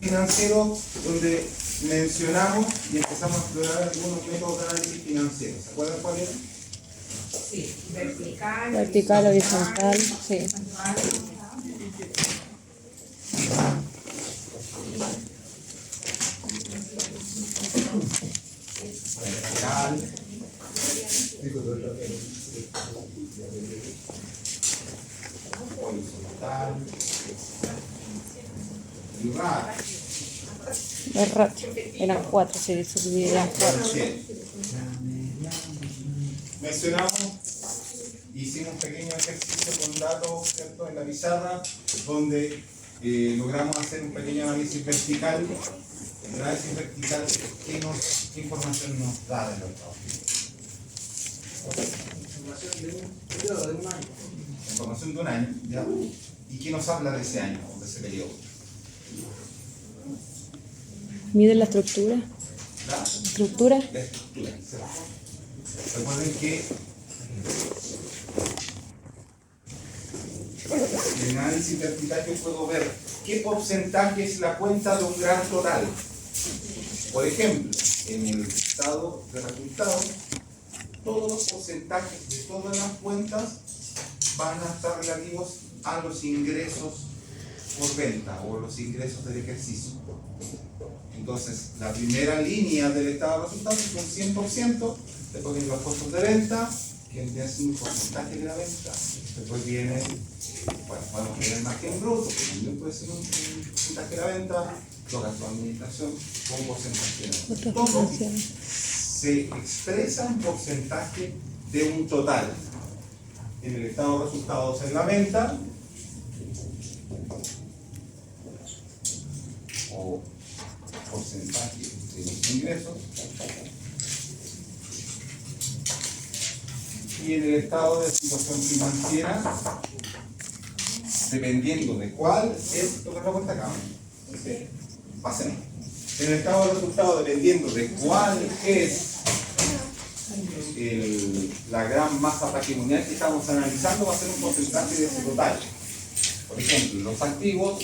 financiero, donde mencionamos y empezamos a explorar algunos métodos de análisis financiero. ¿Se acuerdan cuál era? Sí, vertical, horizontal, sí. Vertical. Horizontal. Y Los ratios. Eran 4, se dividían 4. Mencionamos, hicimos un pequeño ejercicio con datos, ¿cierto?, en la pizarra, donde logramos hacer un pequeño análisis vertical. El análisis vertical, ¿qué información nos da de los datos? Información de un año, ¿ya? ¿Y qué nos habla de ese año, de ese periodo? ¿Miden la estructura? ¿La? ¿Estructura? La estructura. Recuerden que en el análisis vertical yo puedo ver qué porcentaje es la cuenta de un gran total. Por ejemplo, en el estado de resultados, todos los porcentajes de todas las cuentas van a estar relativos a los ingresos por venta o los ingresos del ejercicio. Entonces, la primera línea del estado de resultados es un 100%, después vienen los costos de venta, que es un porcentaje de la venta, después viene, bueno, podemos ver el margen bruto, que también puede ser un porcentaje de la venta, los gastos de administración, con porcentaje de la venta. Todo se expresa en porcentaje de un total. En el estado de resultados en la venta, o porcentaje de los ingresos, y en el estado de situación financiera, dependiendo de cuál es lo que nos cuenta acá. Pasen. En el estado de resultados, dependiendo de cuál es la gran masa patrimonial que estamos analizando, va a ser un porcentaje de ese total. Por ejemplo, los activos,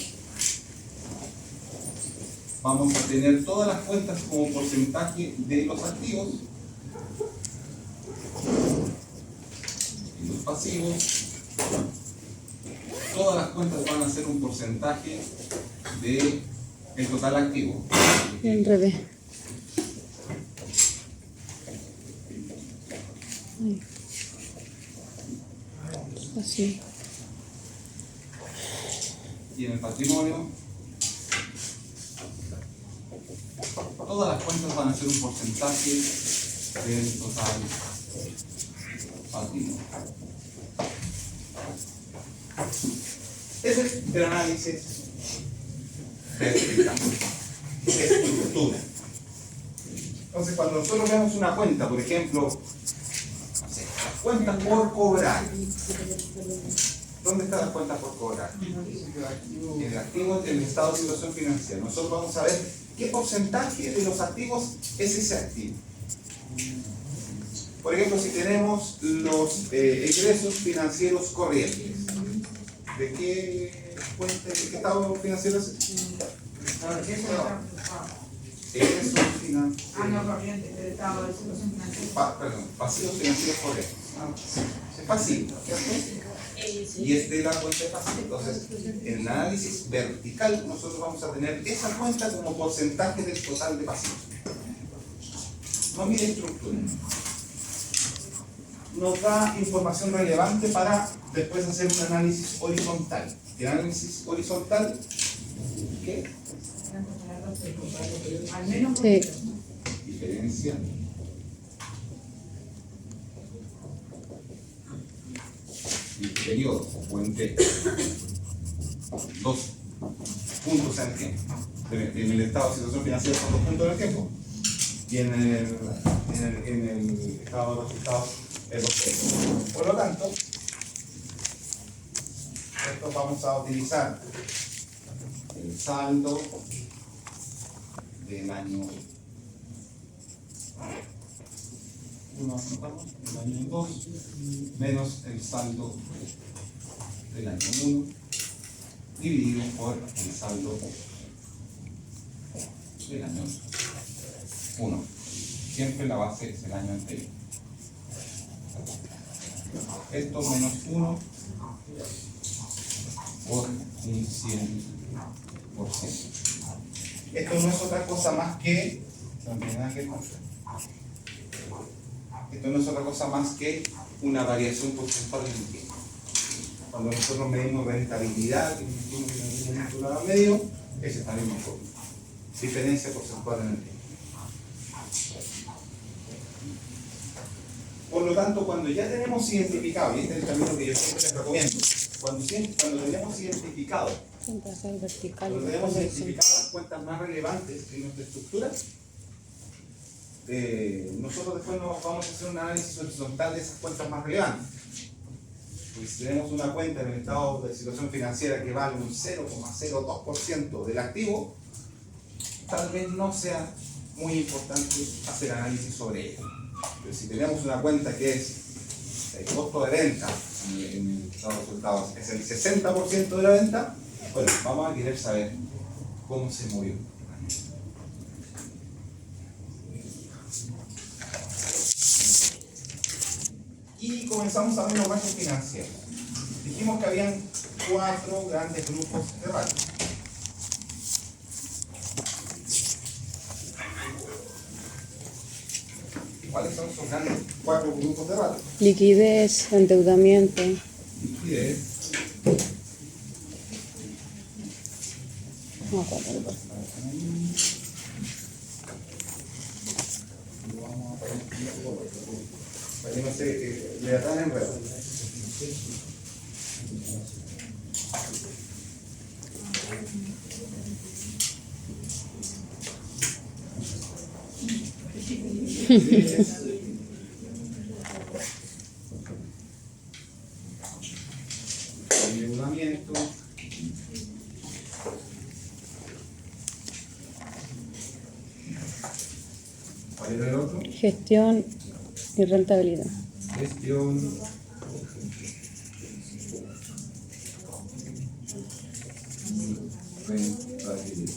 vamos a tener todas las cuentas como porcentaje de los activos, y los pasivos, todas las cuentas van a ser un porcentaje del total activo. En revés. Así. Y en el patrimonio, todas las cuentas van a ser un porcentaje del total patrimonio. Ese es el análisis vertical, de estructura. Entonces, cuando nosotros vemos una cuenta, por ejemplo, no sé, las cuentas por cobrar, ¿dónde están las cuentas por cobrar? En el activo, en el estado de situación financiera. Nosotros vamos a ver qué porcentaje de los activos es ese activo. Por ejemplo, si tenemos los ingresos financieros corrientes, ¿de qué cuenta, de qué estado financiero es? Ingresos financieros. no corriente, del estado de situación financiera. Perdón, pasivos financieros corrientes. Es pasivo, ¿cierto? Y es de la cuenta de pasivo. Entonces, en el análisis vertical, nosotros vamos a tener esa cuenta como porcentaje del total de pasivos. No mide estructura. Nos da información relevante para después hacer un análisis horizontal. El análisis horizontal, ¿qué? Al menos Sí. Diferencia y periodo, puente, 2 puntos en el tiempo. En el estado de situación financiera son 2 puntos en el tiempo. Y en el estado de resultados es 2 puntos. Por lo tanto, esto vamos a utilizar el saldo del año 1, el año 2, menos el saldo del año 1, dividido por el saldo del año 1. Siempre la base es el año anterior. Esto menos 1 por un 100%. Esto no es otra cosa más que, una variación porcentual en el tiempo. Cuando nosotros medimos rentabilidad, que medimos un lado medio, ese es también mejor. Diferencia porcentual en el tiempo. Por lo tanto, cuando ya tenemos identificado, y este es el camino que yo siempre les recomiendo, cuando tenemos identificado las cuentas más relevantes de nuestra estructura, nosotros después nos vamos a hacer un análisis horizontal de esas cuentas más relevantes. Porque si tenemos una cuenta en el estado de situación financiera que vale un 0,02% del activo, tal vez no sea muy importante hacer análisis sobre ella. Pero si tenemos una cuenta que es el costo de venta en el estado de resultados es el 60% de la venta, bueno, vamos a querer saber cómo se movió. Y comenzamos a ver los ratios financieros. Dijimos que habían 4 grandes grupos de ratios. ¿Cuáles son esos grandes 4 grupos de ratios? Liquidez, endeudamiento. Liquidez. No, acuérdate. Para que no se le dan enredo. Endeudamiento. ¿Cuál era el otro? Gestión y rentabilidad. Gestión. Rentabilidad.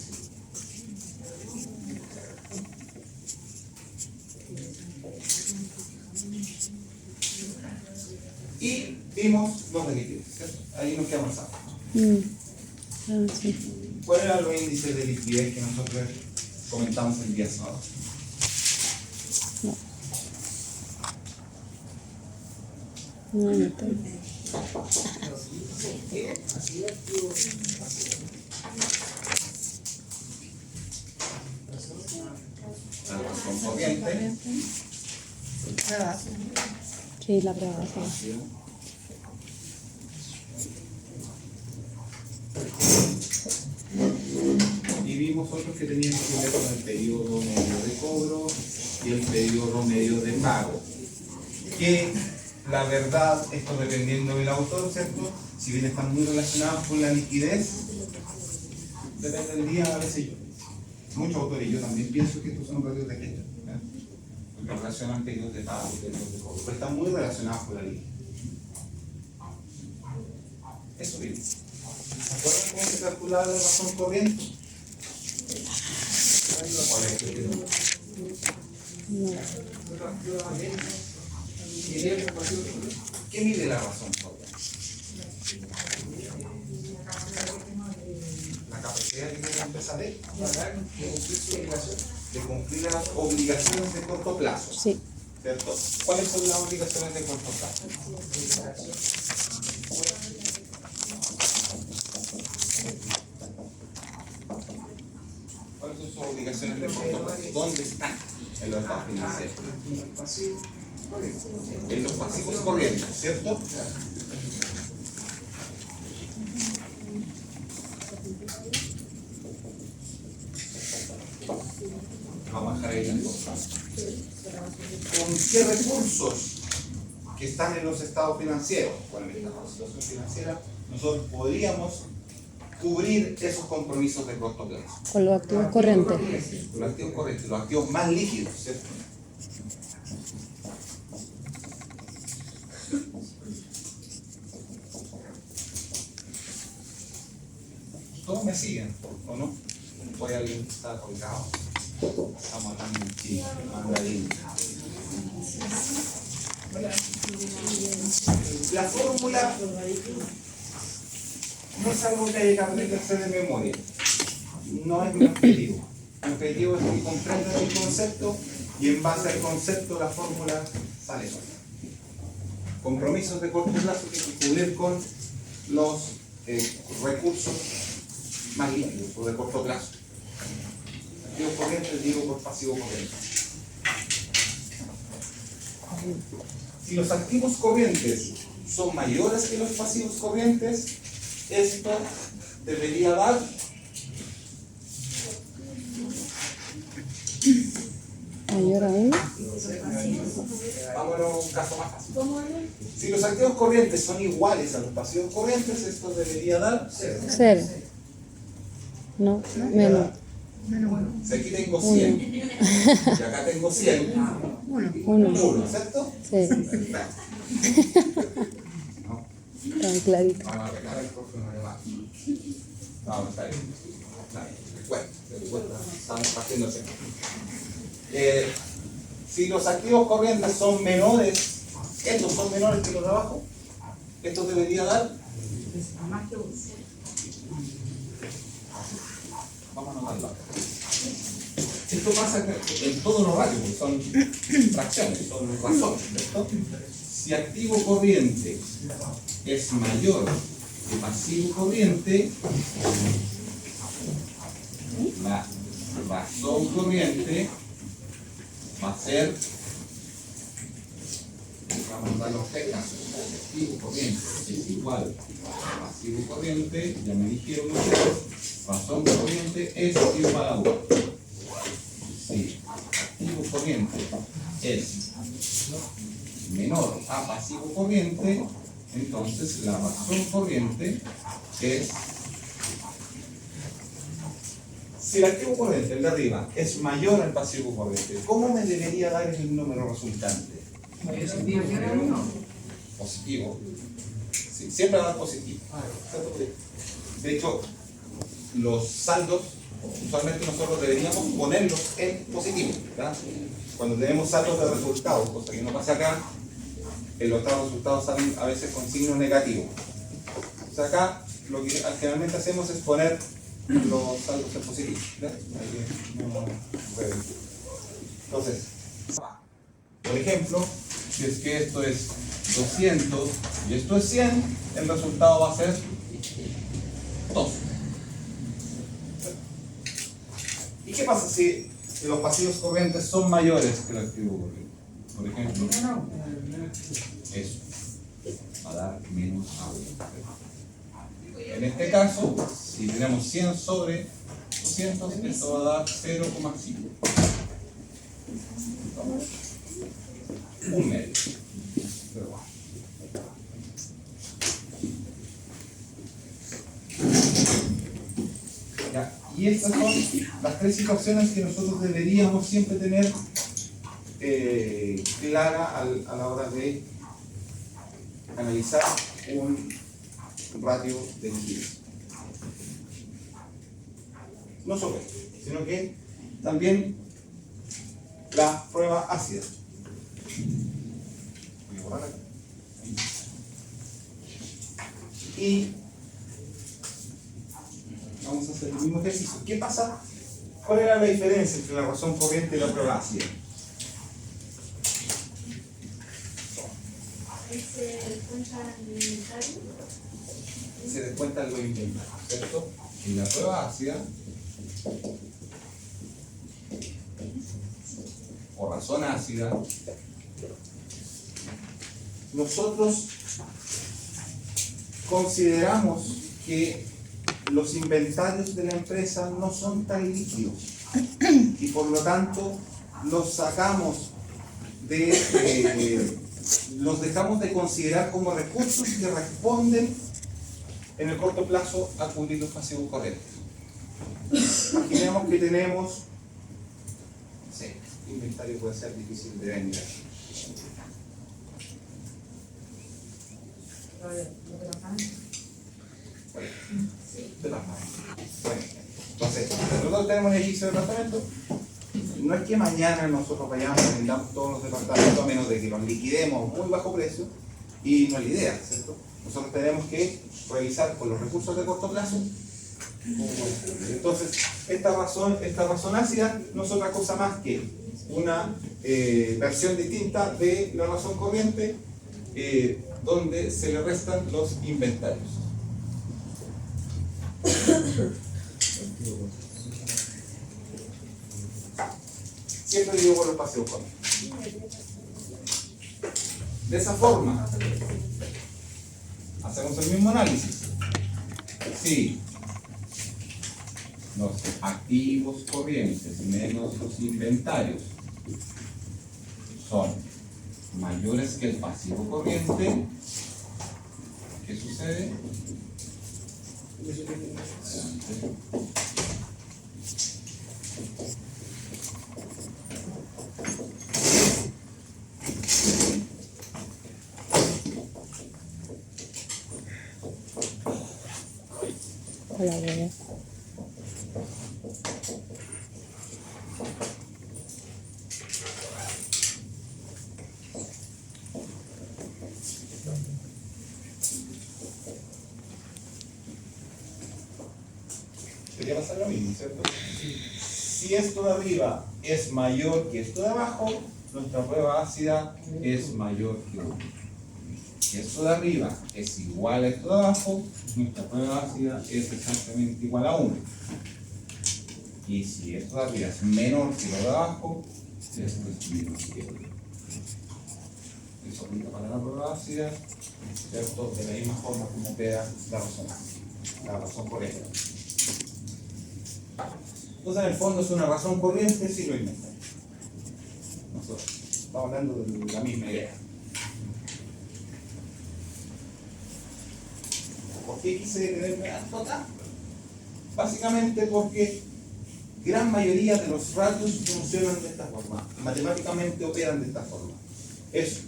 Y vimos los de liquidez, ¿cierto? Ahí nos quedamos avanzando. Sí. ¿Cuáles eran los índices de liquidez que nosotros comentamos el día sábado? No, no tengo. La razón corriente. Sí, la prueba, sí. Y vimos otros que tenían que ver con el periodo medio de cobro y el periodo medio de pago. Que la verdad, esto dependiendo del autor, ¿cierto? Si bien están muy relacionados con la liquidez, depende del día, a veces yo. Muchos autores, yo también pienso que estos son ratios de género, porque relacionan periodos de pago y periodos de cobro, pero están muy relacionados con la liquidez. Eso bien. ¿Se acuerdan cómo se calculaba la razón corriente? ¿Qué mide la razón corriente? La capacidad que tiene la empresa de cumplir las obligaciones de corto plazo. Sí. ¿Cierto? ¿Cuáles son las obligaciones de corto plazo? ¿Cuáles son sus obligaciones de corto plazo? ¿Dónde están en los estados financieros? En los pasivos corrientes, ¿cierto? Vamos a dejar ahí las cosas. ¿Con qué recursos que están en los estados financieros? Bueno, en esta situación financiera, nosotros podríamos cubrir esos compromisos de corto plazo. Con los activos corrientes. Con los activos corrientes, los activos más líquidos, ¿cierto? ¿Todos me siguen o no? Hoy alguien está colgado. Estamos hablando en Chile, mandarín. La fórmula no es algo que haya que aprenderse de memoria. No es mi objetivo. Mi objetivo es que comprendan el concepto y en base al concepto la fórmula sale sola. Compromisos de corto plazo que hay que cubrir con los recursos más líquidos o de corto plazo. Activos corrientes digo por pasivo corriente. Si los activos corrientes son mayores que los pasivos corrientes, esto debería dar mayor aún. Vámonos a un caso más fácil. Si los activos corrientes son iguales a los pasivos corrientes, esto debería dar 0. No, menos. Si aquí tengo 100 y acá tengo 100, 1, ¿cierto? Sí, ¿No? tan clarito. Vamos a arreglar el próximo más. Vamos, está bien. Bueno, estamos partiendo siempre. Si los activos corrientes son menores, estos son menores que los de abajo, esto debería dar. Vamos a anotarlo acá. Esto pasa en todos los ratios, porque son fracciones, son razones, ¿cierto? Si activo corriente es mayor que pasivo corriente, la razón corriente va a ser, vamos a dar los tres casos, activo corriente es igual a pasivo corriente, ya me dijeron ustedes, razón corriente es igual a 1. Si activo corriente es menor a pasivo corriente, entonces la razón corriente es. Si el activo corriente, el de arriba, es mayor al pasivo corriente, ¿cómo me debería dar el número resultante? Positivo. Sí, siempre va a dar positivo. De hecho, los saldos, usualmente nosotros deberíamos ponerlos en positivo, ¿verdad? Cuando tenemos saldos de resultados, cosa que no pasa acá, los resultados salen a veces con signos negativos. O sea, acá lo que generalmente hacemos es poner los saldos en positivo. Entonces, por ejemplo, si es que esto es 200 y esto es 100, el resultado va a ser 2. ¿Y qué pasa si los pasivos corrientes son mayores que el activo corriente? Por ejemplo, eso va a dar menos a 1. En este caso, si tenemos 100 sobre 200, esto va a dar 0,5. Un medio. Ya, y estas son las tres situaciones que nosotros deberíamos siempre tener clara a la hora de analizar un ratio de liquidez. No solo esto, sino que también la prueba ácida. Voy a borrar acá. Y vamos a hacer el mismo ejercicio. ¿Qué pasa? ¿Cuál era la diferencia entre la razón corriente y la prueba ácida? Se descuentan los inventarios, ¿cierto? En la prueba ácida, o razón ácida, nosotros consideramos que los inventarios de la empresa no son tan líquidos y por lo tanto los sacamos los dejamos de considerar como recursos que responden en el corto plazo a cubrir los pasivos corrientes. Imaginemos que tenemos, no sé, inventario puede ser difícil de vender. De las manos. Bueno, Entonces, nosotros tenemos el edificio de departamentos. No es que mañana nosotros vayamos y vendamos todos los departamentos, a menos de que los liquidemos a muy bajo precio, y no es la idea, ¿cierto? Nosotros tenemos que revisar con los recursos de corto plazo. Entonces, esta razón ácida no es otra cosa más que una versión distinta de la razón corriente, donde se le restan los inventarios. Siempre digo por los paseos con. De esa forma, hacemos el mismo análisis. Si los activos corrientes menos los inventarios son mayores que el pasivo corriente, ¿qué sucede? Hola, bebé. Debería pasar lo mismo, ¿cierto? Si esto de arriba es mayor que esto de abajo, nuestra prueba ácida es mayor que 1. Si esto de arriba es igual a esto de abajo, nuestra prueba ácida es exactamente igual a 1. Y si esto de arriba es menor que lo de abajo, esto es menor que 1. Eso aplica para la prueba ácida, ¿cierto? De la misma forma como opera la razón ácida, la razón corriente. Entonces, en el fondo es una razón corriente si lo inventan. Nosotros estamos hablando de la misma idea. ¿Por qué quise detenerme tanto acá? Básicamente porque gran mayoría de los ratios funcionan de esta forma, matemáticamente operan de esta forma. Es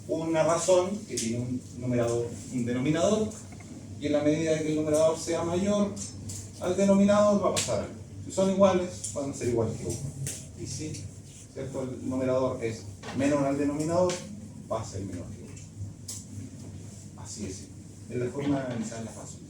una razón que tiene un numerador, un denominador, y en la medida de que el numerador sea mayor al denominador va a pasar algo. Si son iguales, van a ser iguales que 1. Y si, ¿cierto?, el numerador es menor al denominador, va a ser menor que 1. Así es. Es la forma de analizar las razones.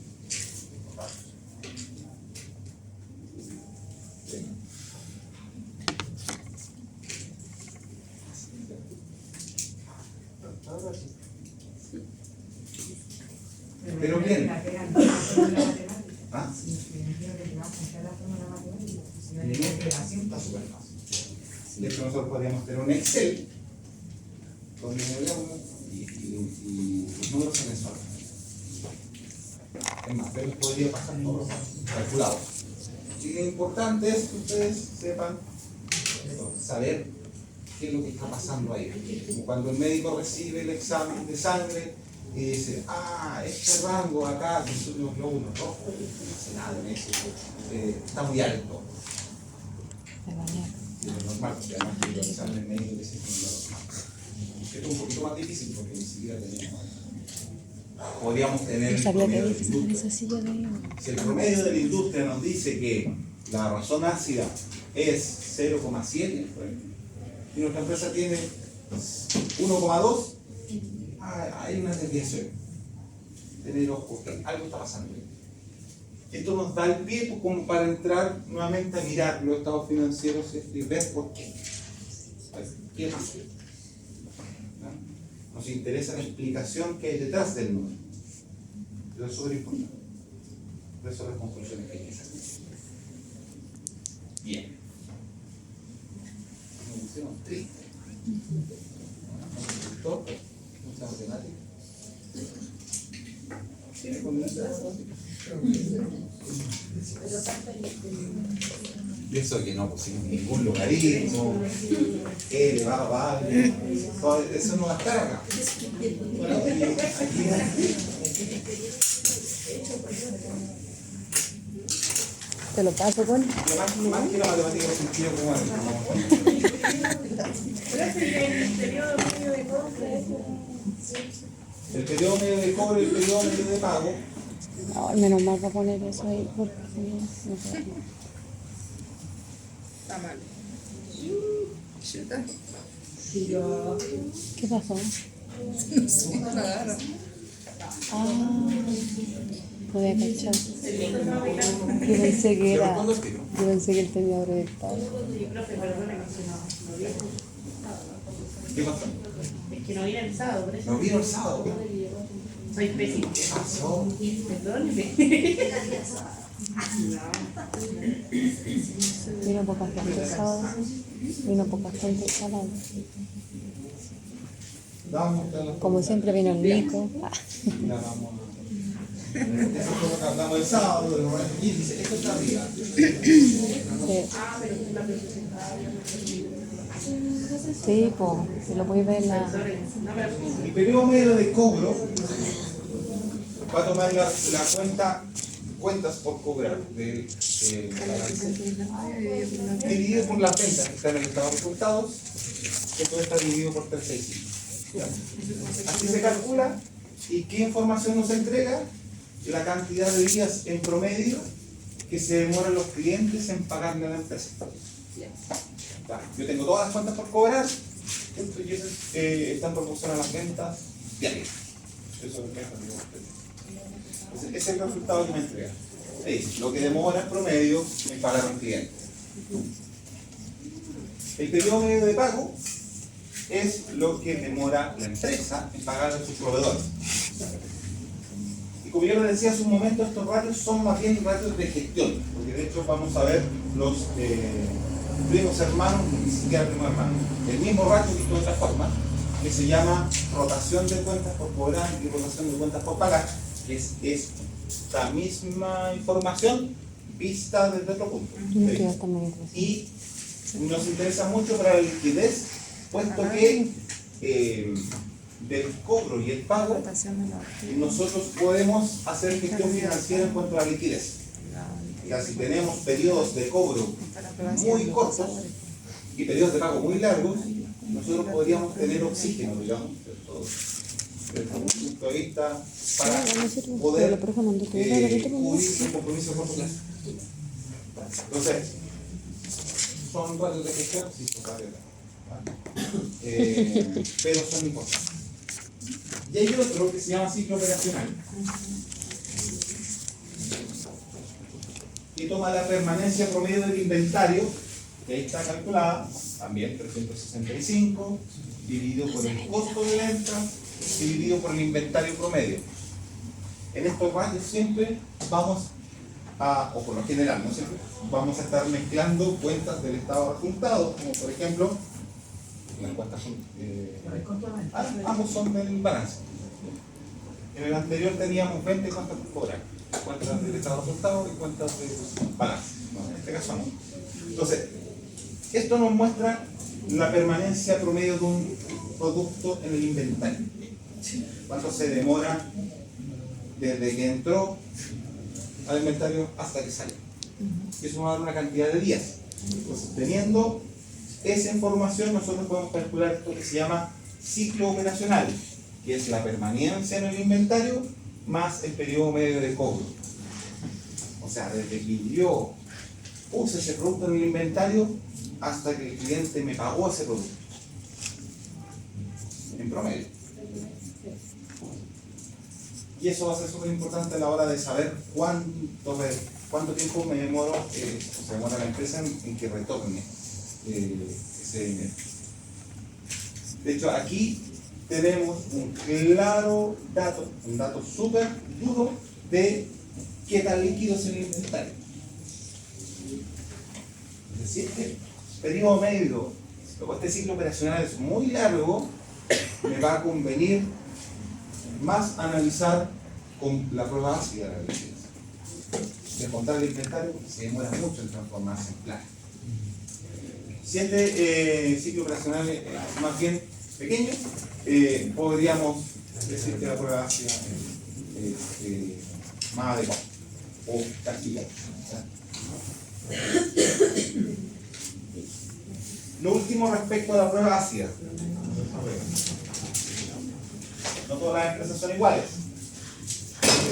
Pero bien. ¿Ah? Está súper fácil. De hecho, nosotros podríamos tener un Excel donde veamos y los números se resuelven. Es más, yo les podría pasar todos calculados. Y lo importante es que ustedes sepan saber qué es lo que está pasando ahí. Como cuando el médico recibe el examen de sangre y dice, este rango acá de los glóbulos rojos, no hace nada en eso, está muy alto. Y lo normal, porque además que los exámenes médicos dicen que no es lo normal. Esto es un poquito más difícil porque ni siquiera tenemos. Podríamos tener el promedio de la industria. Si el promedio de la industria nos dice que la razón ácida es 0,7 y nuestra empresa tiene 1,2, hay una desviación. Tener ojo, algo está pasando. Esto nos da el pie como para entrar nuevamente a mirar los estados financieros y ver por qué. ¿Qué pasa? Nos interesa la explicación que hay detrás del número. Eso es súper importante. Por eso las conclusiones que hay que sacar. Bien. Nos pusimos tristes. ¿Nos gustó? Mucha matemática. ¿Tiene combinación? Eso que no pusimos ningún logaritmo, elevado a algo, eso no va a estar acá. Bueno, aquí Te lo paso con. más que la matemática de sentido común. El periodo medio de cobre. El periodo medio de cobre y el periodo medio de pago Ay, menos mal va a poner eso ahí porque si no, no sé. Está mal. ¿Qué pasó? No sé, no agarra. Ah, no había cachado. Yo pensé que era. Yo pensé que él tenía proyectado. ¿Qué pasó? Es que no vine el sábado, por eso. No vino el sábado. Soy pésimo. ¿Qué pasó? Perdóneme. Vino poca gente el sábado. Vino poca gente el sábado. Como siempre vino el Nico. Ah. Ya vamos a... Eso fue lo que hablamos el sábado, de los rayos. Y dice, esto está arriba. Sí. Sí, pues, si lo podéis ver en la... El periodo medio de cobro va a tomar la cuentas por cobrar del dividido por las ventas que están en el estado de resultados, que todo está dividido por 365. Así se calcula. ¿Y qué información nos entrega? La cantidad de días en promedio que se demoran los clientes en pagarle a la empresa. Yo tengo todas las cuentas por cobrar, y esas están proporcionadas a las ventas diarias. Eso es el resultado que me entrega. Es lo que demora en promedio en pagar a un cliente. El periodo medio de pago es lo que demora la empresa en pagar a sus proveedores. Y como yo les decía hace un momento, estos ratios son más bien ratios de gestión, porque de hecho vamos a ver los primos hermanos, ni siquiera primos hermanos, el mismo ratio visto de otra forma, que se llama rotación de cuentas por cobrar y rotación de cuentas por pagar, que es esta misma información vista desde otro punto. Y nos interesa mucho para la liquidez, puesto que del cobro y el pago nosotros podemos hacer gestión financiera en cuanto a la liquidez. Ya si tenemos periodos de cobro muy cortos y periodos de pago muy largos, nosotros podríamos tener oxígeno, digamos, desde un punto de vista para poder cubrir un compromiso a corto plazo. Entonces, son ratios de gestión, sí, son ratios pero son importantes. Y hay otro que se llama ciclo operacional, que toma la permanencia promedio del inventario, que ahí está calculada, también 365, dividido por el costo de venta, dividido por el inventario promedio. En estos ratios siempre vamos a, o por lo general, no siempre, vamos a estar mezclando cuentas del estado de resultados, como por ejemplo, las cuentas son, ambos son del balance. En el anterior teníamos 20 cuentas por cobrar, cuentas del estado de resultados y cuentas del balance. No, en este caso no. Entonces, esto nos muestra la permanencia promedio de un producto en el inventario. Cuánto se demora desde que entró al inventario hasta que sale. Eso nos va a dar una cantidad de días. Entonces, teniendo esa información, nosotros podemos calcular esto que se llama ciclo operacional, que es la permanencia en el inventario más el periodo medio de cobro. O sea, desde que yo puse ese producto en el inventario hasta que el cliente me pagó ese producto. En promedio. Y eso va a ser súper importante a la hora de saber cuánto tiempo me demoro, se demora la empresa en que retorne ese dinero. De hecho, aquí tenemos un claro dato, un dato súper duro de qué tan líquido es el inventario. Es decir, este periodo medio, como este ciclo operacional es muy largo, me va a convenir más analizar con la prueba ácida de la liquidez. Descontar el inventario porque se demora mucho en transformarse en plano. Si este ciclo operacional es más bien pequeño, podríamos decir que la prueba ácida es más adecuada o castigada. Lo último respecto a la prueba ácida. No todas las empresas son iguales.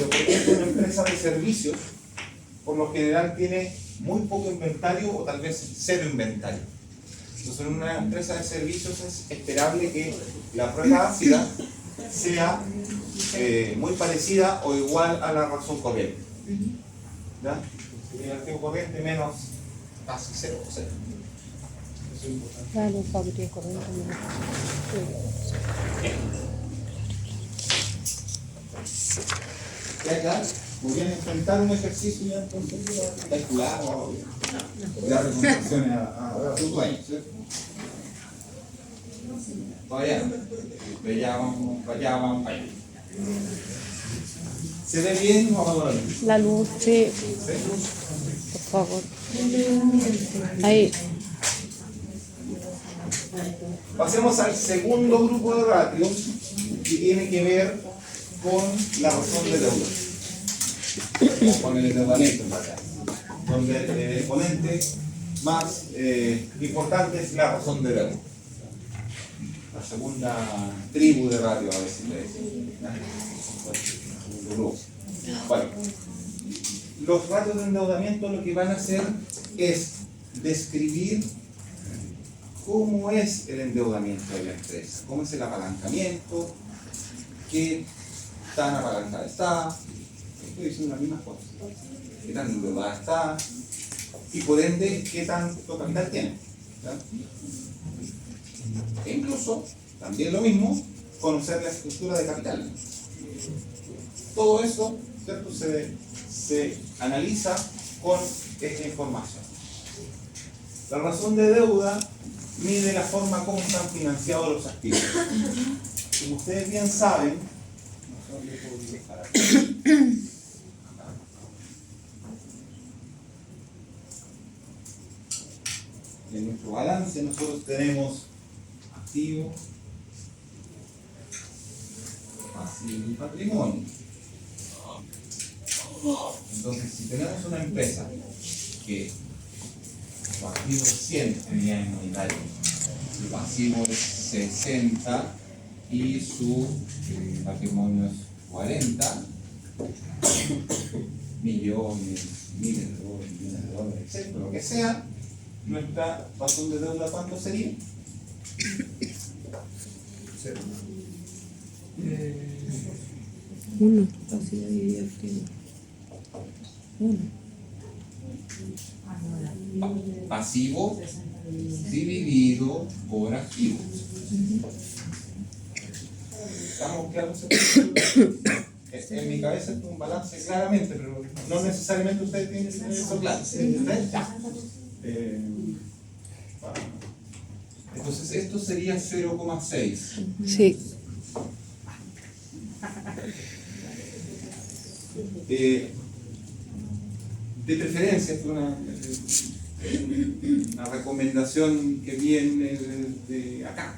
Pero por ejemplo, una empresa de servicios, por lo general tiene muy poco inventario o tal vez cero inventario. Entonces, en una empresa de servicios es esperable que la prueba ácida sea muy parecida o igual a la razón corriente. ¿Ya? El activo corriente menos casi cero. Eso es importante. Claro, Fabio, corriente. Ya, podrían enfrentar un ejercicio ya entonces calcular o dar recomendaciones a tus dueños, ¿cierto? Todavía no. Vamos para allá. ¿Se ve bien o vamos a ver? La luz, sí, por favor. Ahí. Pasemos al segundo grupo de ratios que tiene que ver con la razón de deuda, con el endeudamiento en realidad, donde el exponente más importante es la razón de deuda. La segunda tribu de ratio a veces le decimos. Bueno, los ratios de endeudamiento lo que van a hacer es describir cómo es el endeudamiento de la empresa, cómo es el apalancamiento, qué tan apalancada está, estoy diciendo las mismas cosas, qué tan endeudada está y por ende qué tanto capital tiene. ¿Ya? E incluso, también lo mismo, conocer la estructura de capital. Todo eso, ¿cierto?, se analiza con esta información. La razón de deuda mide la forma como están financiados los activos. Como ustedes bien saben, en nuestro balance nosotros tenemos activo, pasivo y patrimonio. Entonces, si tenemos una empresa que su activo es 100 en unidades monetarias, su pasivo es 60 y su patrimonio es 40 millones, miles de dólares, etc., lo que sea, nuestra razón de deuda, ¿cuánto sería? Cero. Uno, casi dividido el tiempo. Uno. Pasivo dividido por activo. ¿Estamos claros? En mi cabeza es un balance claramente, pero no necesariamente ustedes tienen que tener eso claro. Entonces esto sería 0,6. Sí. De preferencia, es una recomendación que viene de acá,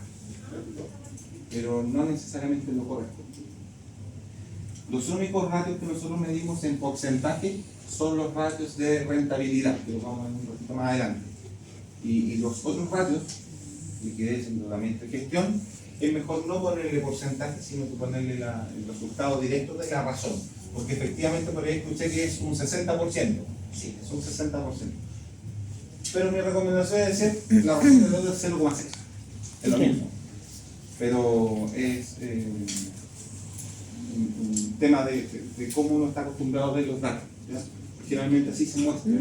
pero no necesariamente lo correcto. Los únicos ratios que nosotros medimos en porcentaje son los ratios de rentabilidad, que los vamos a ver un poquito más adelante. Y los otros ratios, liquidez, endeudamiento y gestión, es mejor no ponerle porcentaje, sino que ponerle el resultado directo de la razón. Porque efectivamente por ahí escuché que es un 60%. Sí, es un 60%. Pero mi recomendación es decir, la razón de deuda es 0,6. Es lo mismo. Pero es un tema de cómo uno está acostumbrado a ver los datos. ¿Ya? Generalmente así se muestra.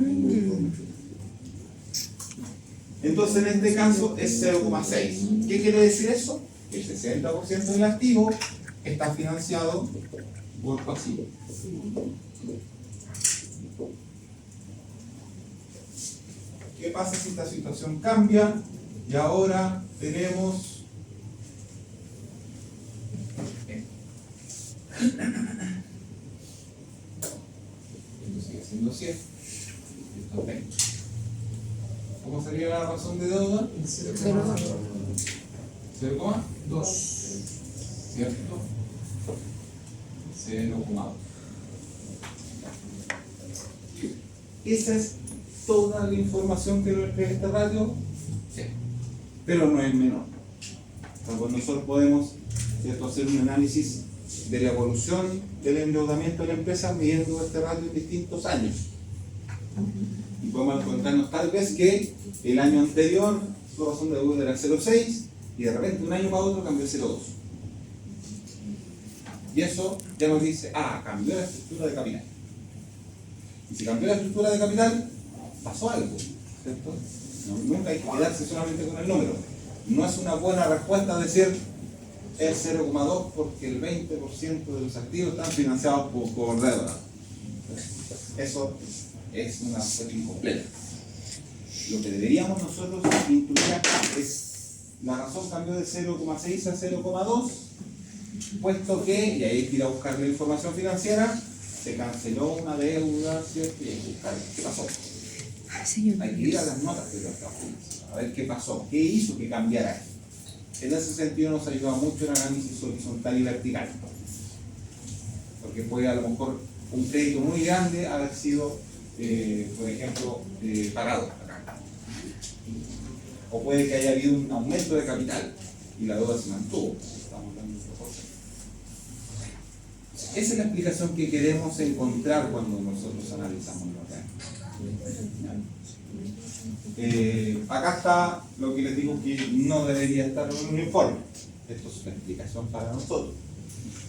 Entonces en este caso es 0,6. ¿Qué quiere decir eso? El 60% del activo está financiado por pasivo. ¿Qué pasa si esta situación cambia? Y ahora tenemos esto sigue siendo 100, esto es 20. ¿Cómo sería la razón de deuda? 0,2. ¿Cierto? 0,2. Esa es toda la información que nos entrega este ratio, sí, pero no es menor. Entonces nosotros podemos, ¿cierto?, hacer un análisis de la evolución del endeudamiento de la empresa midiendo este ratio en distintos años. Y podemos encontrarnos tal vez que el año anterior su razón de deuda era 0,6 y de repente un año para otro cambió a 0,2. Y eso ya nos dice, cambió la estructura de capital. Y si cambió la estructura de capital, pasó algo, ¿cierto? Nunca hay que quedarse solamente con el número. No es una buena respuesta decir es 0,2 porque el 20% de los activos están financiados por deuda. Eso es una respuesta incompleta. Lo que deberíamos nosotros incluir acá es la razón cambió de 0,6 a 0,2, puesto que, y ahí hay que ir a buscar la información financiera, se canceló una deuda, ¿cierto? Y hay que buscar qué pasó. Hay que ir a las notas de los estados, a ver qué pasó, qué hizo que cambiara esto. En ese sentido nos ayuda mucho el análisis horizontal y vertical, porque puede a lo mejor un crédito muy grande haber sido, por ejemplo, pagado acá. O puede que haya habido un aumento de capital y la deuda se mantuvo. Estamos dando proporción. Esa es la explicación que queremos encontrar cuando nosotros analizamos los datos. Acá está lo que les digo que no debería estar en un informe. Esto es una explicación para nosotros.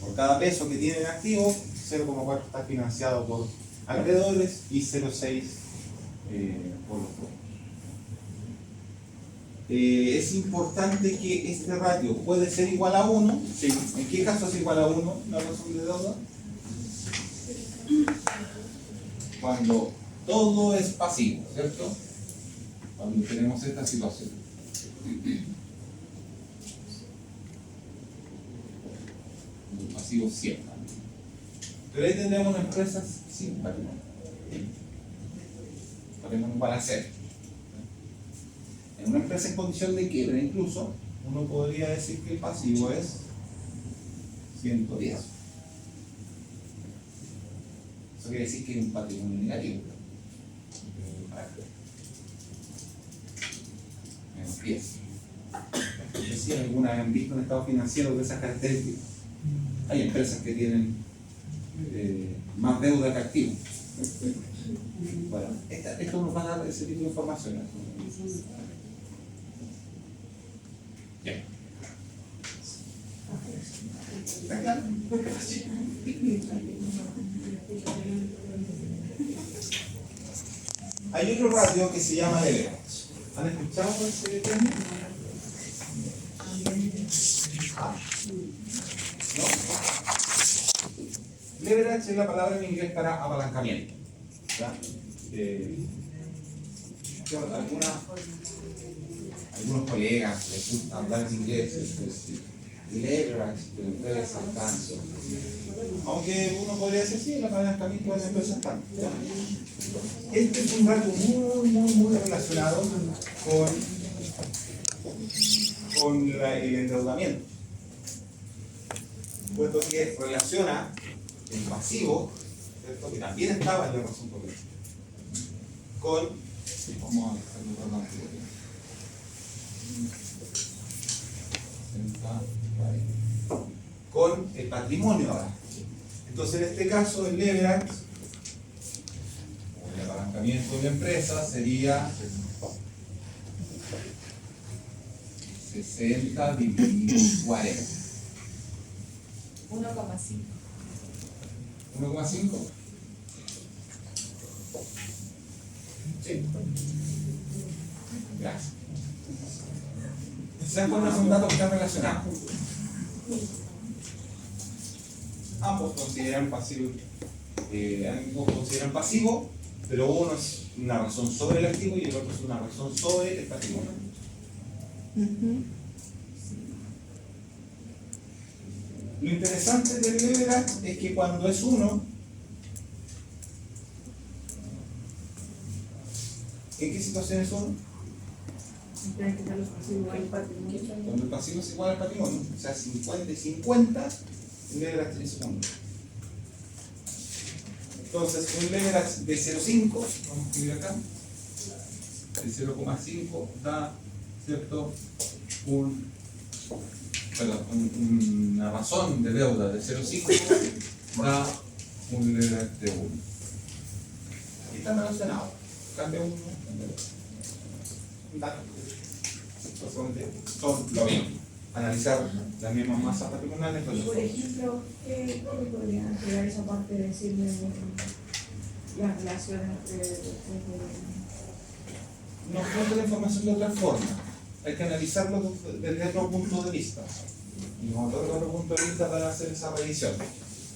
Por cada peso que tiene en activo, 0,4 está financiado por acreedores y 0,6 por los fondos. Es importante que este ratio puede ser igual a 1. ¿Sí? ¿En qué caso es igual a 1 la razón de deuda? Cuando todo es pasivo, ¿cierto? Cuando tenemos esta situación. Los pasivos siempre. Pero ahí tendremos empresas sin patrimonio. Patrimonio para hacer. En una empresa en condición de quiebra, incluso, uno podría decir que el pasivo es 110. Eso quiere decir que es un patrimonio negativo. Menos 10. No sé si alguna vez han visto un estado financiero de esas características. Hay empresas que tienen más deuda que activos. Bueno, esto nos va a dar ese tipo de información. Ya. ¿Está claro? Hay otro ratio que se llama leverage. ¿Han escuchado ese término? ¿No? Leverage es la palabra en inglés para apalancamiento. Algunos colegas les gusta hablar en inglés, leverage de la empresa, tanto. Aunque uno podría decir, sí, el apalancamiento de la empresa tanto. Este es un ratio muy relacionado con el endeudamiento, puesto que relaciona el pasivo, ¿cierto? Que también estaba en la razón política, con, vamos a dejarlo con el patrimonio ahora. Entonces en este caso el leverage, el apalancamiento de la empresa sería 60 dividido 40. 1,5. 1,5. Sí. Gracias. ¿Se dan cuenta? Son datos que están relacionados. Ambos consideran pasivo, pero uno es una razón sobre el activo y el otro es una razón sobre el patrimonio. Lo interesante del leverage es que cuando es 1, ¿en qué situación es 1? Cuando el pasivo es igual al patrimonio, o sea, 50 y 50, el leverage es 1. Entonces, un leverage de 0,5, vamos a escribir acá, el 0,5 da, ¿cierto?, un una razón de deuda de 0,5 da un leverage de 1. Y está relacionado. Cambia 1, cambia 2. Son lo mismo. Analizar las mismas masas patrimoniales. Y por ejemplo, ¿qué podría entregar esa parte de decirme las relaciones entre nos cuenta la información de otra forma. Hay que analizarlo desde otro punto de vista. Y vamos a otro punto de vista para hacer esa revisión.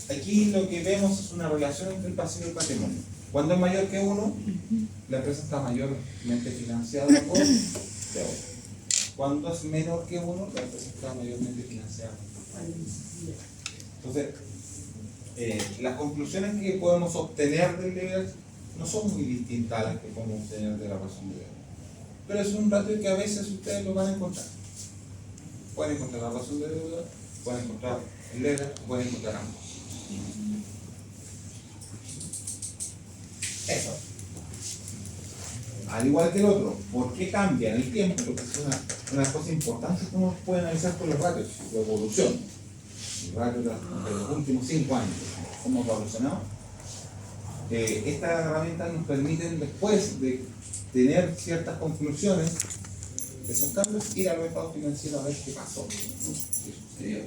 Aquí lo que vemos es una relación entre el pasivo y el patrimonio. Cuando es mayor que 1, la empresa está mayormente financiada por deuda. Cuando es menor que 1, la empresa está mayormente financiada. Entonces, las conclusiones que podemos obtener del leverage no son muy distintas a las que podemos obtener de la razón de deuda. Pero es un ratio que a veces ustedes lo van a encontrar. Pueden encontrar la razón de deuda, pueden encontrar el leverage, pueden encontrar ambos. Eso. Al igual que el otro, ¿por qué cambia en el tiempo? Porque es una de las cosas importantes que uno puede analizar con los ratios, su evolución. El ratio de los últimos 5 años, cómo ha evolucionado. Estas herramientas nos permiten, después de tener ciertas conclusiones de esos cambios, ir a los estados financieros a ver qué pasó, qué sucedió.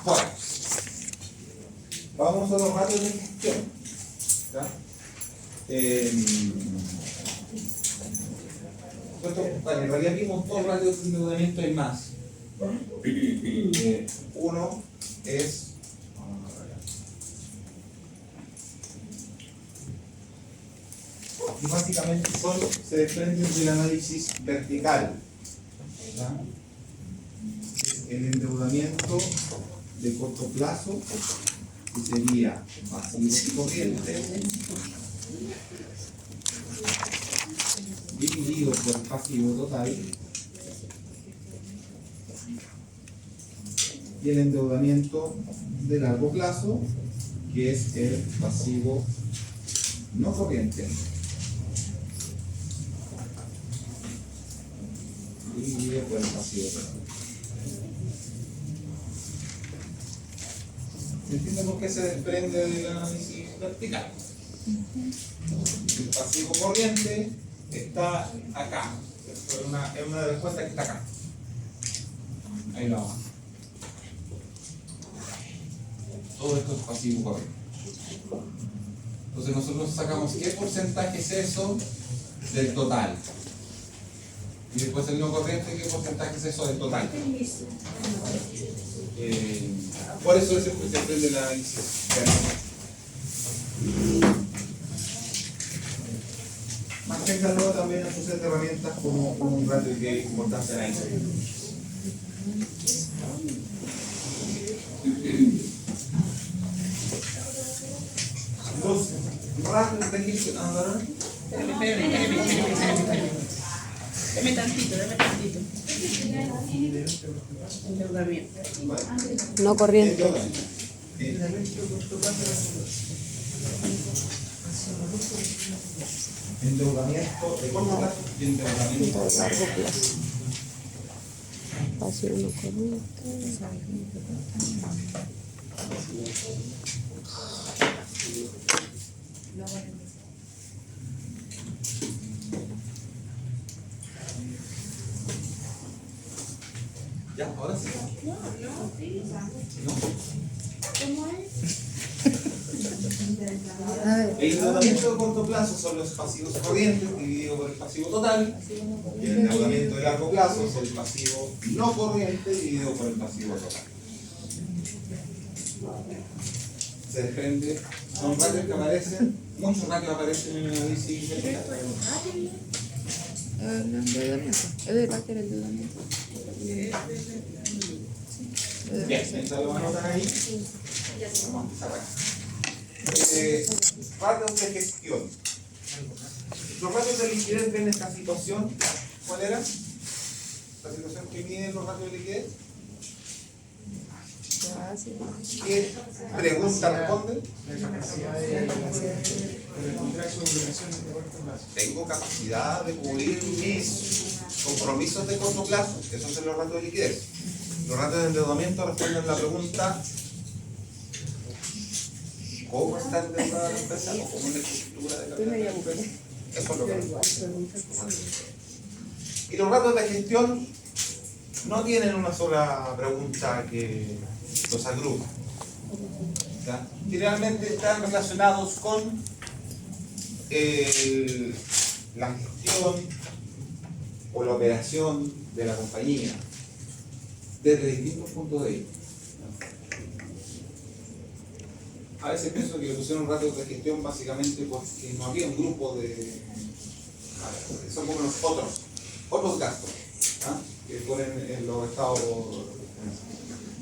Bueno, vamos a los ratios de gestión. ¿Ya? Bueno, en realidad vimos 2 ratios de endeudamiento y más. Uno es y básicamente se desprenden del análisis vertical. ¿Ya? Es el endeudamiento de corto plazo, que sería pasivo y corriente, dividido por el pasivo total, y el endeudamiento de largo plazo, que es el pasivo no corriente, dividido por el pasivo total. ¿Se entiende por qué se desprende del análisis vertical? El pasivo corriente está acá. Es una de las cuentas que está acá. Ahí lo vamos. Todo esto es pasivo corriente. Entonces nosotros sacamos qué porcentaje es eso del total. Y después el no corriente, qué porcentaje es eso del total. Por eso se desprende el análisis vertical. Manténganlo también en sus set de herramientas como un ratio que es importante en ahí. Los ratios de gestión. Deme tantito. Endeudamiento. No corriente. Endeudamiento de corto plazo y endeudamiento De largo plazo. Pasivo no corriente. Ya, ahora sí. No. El endeudamiento de corto plazo son los pasivos corrientes dividido por el pasivo total, y el endeudamiento de largo plazo es el pasivo no corriente dividido por el pasivo total. Se desprende, son ratios que aparecen, muchos ratios aparecen en el análisis vertical. El endeudamiento. Es de parte del endeudamiento. Bien, entonces lo anotan ahí. Vamos a empezar acá. Ratios de gestión. Los ratios de liquidez ven esta situación. ¿Cuál era? La situación que miden los ratios de liquidez. ¿Qué pregunta responde? Tengo capacidad de cubrir mis compromisos de corto plazo. Esos son los ratios de liquidez. Los ratios de endeudamiento responden la pregunta: ¿cómo está endeudada la empresa? ¿O cómo es la estructura de capital de la empresa? Eso es lo que responde. Y los ratios de gestión no tienen una sola pregunta que los agrupa. ¿Ya? Generalmente están relacionados con la gestión o la operación de la compañía desde distintos puntos de vista. A veces pienso que le pusieron ratios de gestión básicamente porque no había un grupo de... son como los otros gastos, ¿ah? Que ponen en los estados.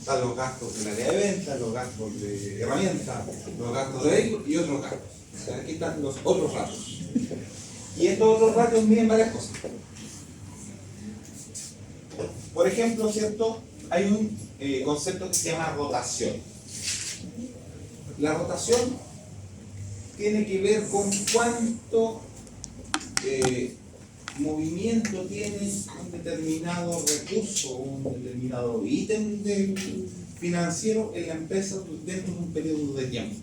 Están los gastos del área de venta, los gastos de herramientas, los gastos de vehículos y otros gastos. O sea, aquí están los otros ratios. Y estos otros ratios miden varias cosas. Por ejemplo, ¿cierto? Hay un concepto que se llama rotación. La rotación tiene que ver con cuánto movimiento tiene un determinado recurso, un determinado ítem financiero en la empresa dentro de un periodo de tiempo.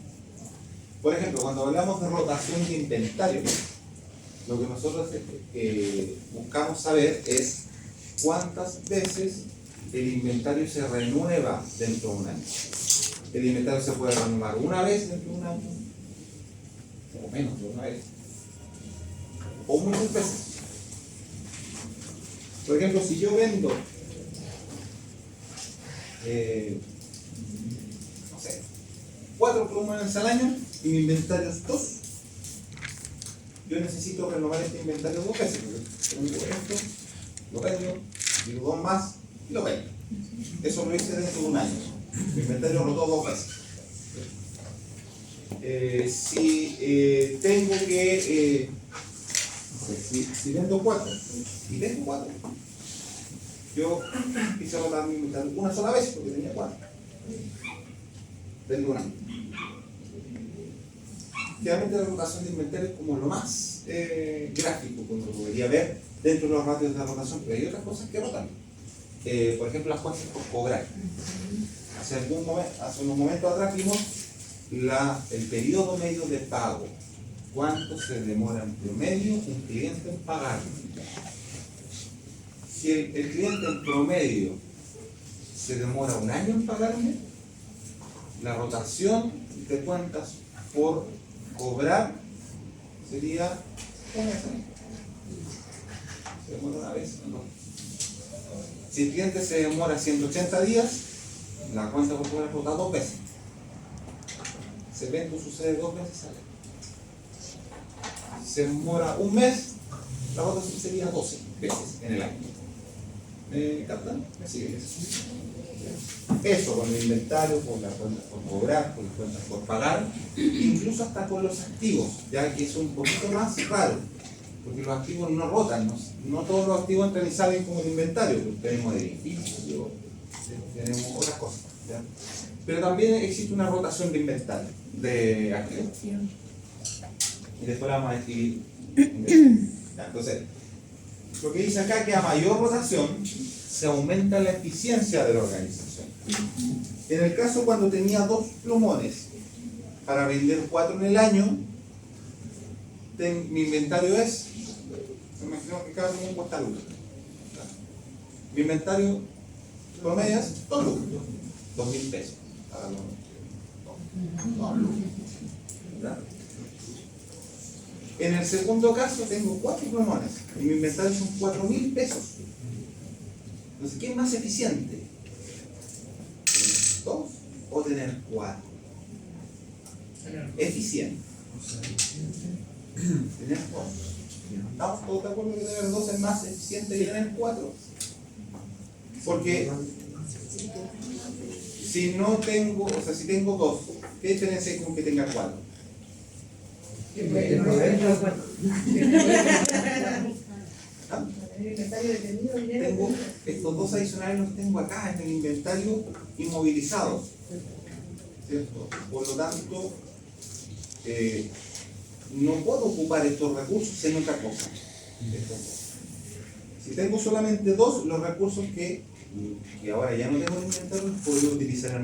Por ejemplo, cuando hablamos de rotación de inventario, lo que nosotros buscamos saber es cuántas veces el inventario se renueva dentro de un año. El inventario se puede renovar una vez dentro de un año, o menos de una vez, o muchas veces. Por ejemplo, si yo vendo, no sé, 4 plumóvenes al año y mi inventario es 2, yo necesito renovar este inventario 2 veces. Porque esto, lo vendo, digo 2 más y lo vendo. Eso lo hice dentro de un año. Mi inventario rotó 2 veces. Si tengo que, si vendo 4 y tengo 4, yo quise rotar mi inventario una sola vez porque tenía 4. Tengo un año. Realmente la rotación de inventario es como lo más gráfico que uno podría ver dentro de los ratios de rotación, pero hay otras cosas que rotan. Por ejemplo, las cuentas por cobrar. Hace unos momentos atrás vimos el periodo medio de pago. ¿Cuánto se demora en promedio un cliente en pagar? Si el cliente en promedio se demora un año en pagarme, la rotación de cuentas por cobrar sería una vez. ¿Se demora una vez o no? Si el cliente se demora 180 días, la cuenta por cobrar rota 2 veces. Si el evento sucede 2 veces al año. Si se demora un mes, la rotación sería 12 veces en el año. ¿Me captan? ¿Me siguen eso? Eso con el inventario, con las cuentas por cobrar, con las cuentas por pagar, incluso hasta con los activos, ya que es un poquito más raro, porque los activos no rotan, no todos los activos entran y salen como el inventario, tenemos edificios, tenemos otras cosas, ¿ya? Pero también existe una rotación de inventario, de activos. Y después la vamos a describir. Entonces, lo que dice acá es que a mayor rotación se aumenta la eficiencia de la organización. En el caso cuando tenía 2 plumones para vender 4 en el año, mi inventario es, me imagino que cada uno cuesta lucas. Mi inventario promedio es 2 lucas, 2.000 pesos. En el segundo caso tengo 4 plumones y mi inventario son 4.000 pesos. Entonces, ¿qué es más eficiente? ¿Tener 2 o tener 4? Eficiente. Tener 2. ¿Estamos todos de acuerdo que tener 2 es más eficiente que tener 4? Porque si no tengo, o sea, si tengo 2, ¿qué diferencia hay con que tenga 4? Que puede no ser. ¿Ah? el inventario detenido, dinero. Tengo estos dos adicionales, los tengo acá en el inventario inmovilizado, ¿cierto? Por lo tanto, no puedo ocupar estos recursos en otra cosa. Si tengo solamente dos, los recursos que ahora ya no tengo en inventario, los podría utilizar en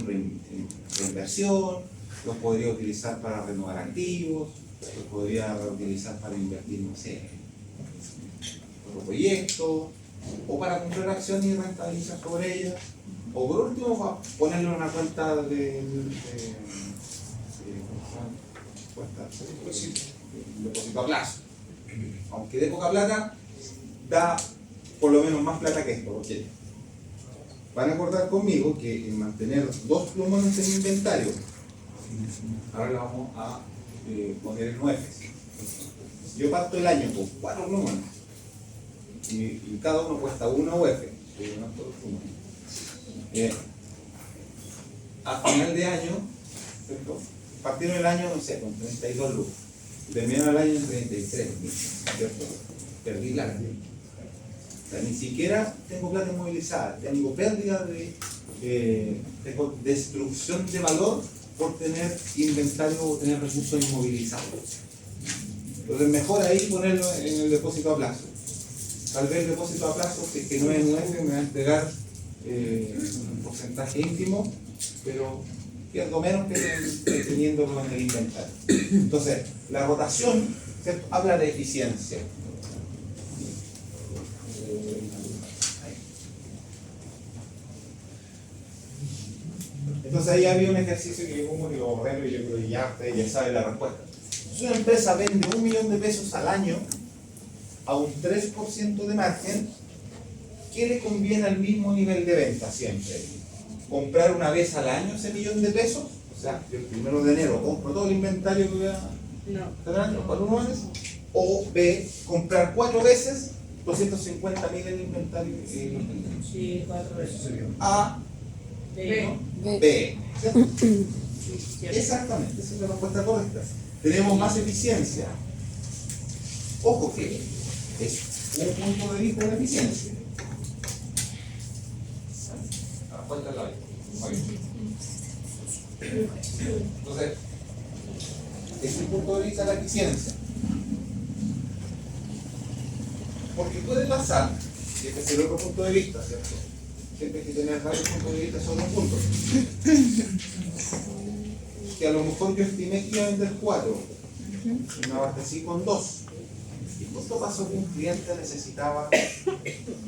reinversión, los podría utilizar para renovar activos, los podría utilizar para invertir, no sé, en otro proyecto, o para comprar acciones y rentabilizar sobre ellas, o por último, para ponerlo en una cuenta de depósito a plazo. Aunque dé poca plata, da por lo menos más plata que esto, porque van a acordar conmigo que en mantener dos plumones en inventario, ahora le vamos a poner en UEFs. Yo parto el año con 4 plumones y cada uno cuesta 1 UF. A final de año, ¿cierto? Partieron el año, no sé, con 32 lucas. Terminaron el año en 33, ¿cierto? Perdí plata. O sea, ni siquiera tengo plata inmovilizada, tengo pérdida tengo destrucción de valor por tener inventario o tener recursos inmovilizados. Entonces mejor ahí ponerlo en el depósito a plazo. Tal vez el depósito a plazo, si es que no es nuevo, me va a entregar un porcentaje ínfimo, pero pierdo menos que teniéndolo en el inventario. Entonces, la rotación, ¿cierto?, habla de eficiencia. Entonces ahí había un ejercicio que yo como que lo borré y yo creo que ya ustedes ya saben la respuesta. Si una empresa vende $1.000.000 al año a un 3% de margen, ¿qué le conviene al mismo nivel de venta siempre? ¿Comprar una vez al año ese $1.000.000? O sea, yo el 1 de enero compro todo el inventario que voy a tener los 4 meses. O B, comprar 4 veces 250.000 en inventario. Sí, 4 veces. A, B. ¿Cierto? Exactamente, esa es la respuesta correcta. Tenemos más eficiencia. Ojo que es un punto de vista de eficiencia. Entonces, es un punto de vista de la eficiencia. Porque puede pasar, y este es el otro punto de vista, ¿cierto? Siempre hay que tener varios puntos de vista sobre un punto. Que a lo mejor yo estimé que iba a vender 4, y me abastecí con 2. Y justo pasó que un cliente necesitaba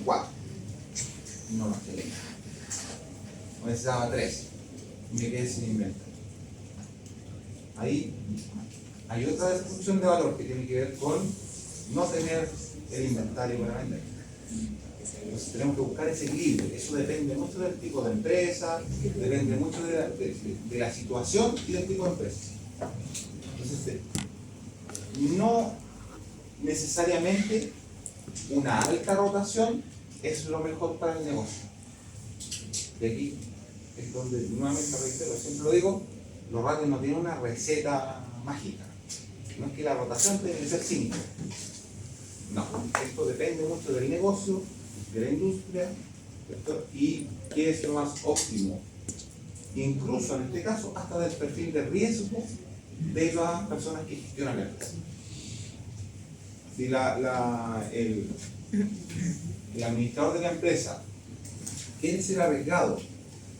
4. No lo tenía. O necesitaba 3. Y me quedé sin inventario. Ahí hay otra destrucción de valor que tiene que ver con no tener el inventario para vender. Entonces tenemos que buscar ese equilibrio. Eso depende mucho del tipo de empresa, depende mucho de la situación y del tipo de empresa. Entonces, no necesariamente una alta rotación es lo mejor para el negocio. Y aquí es donde nuevamente reitero, siempre lo digo, los ratios no tienen una receta mágica. No es que la rotación tiene que ser 5. No, esto depende mucho del negocio, de la industria, ¿cierto?, y qué es lo más óptimo. Incluso en este caso, hasta del perfil de riesgo de las personas que gestionan la empresa. Si el administrador de la empresa quiere ser arriesgado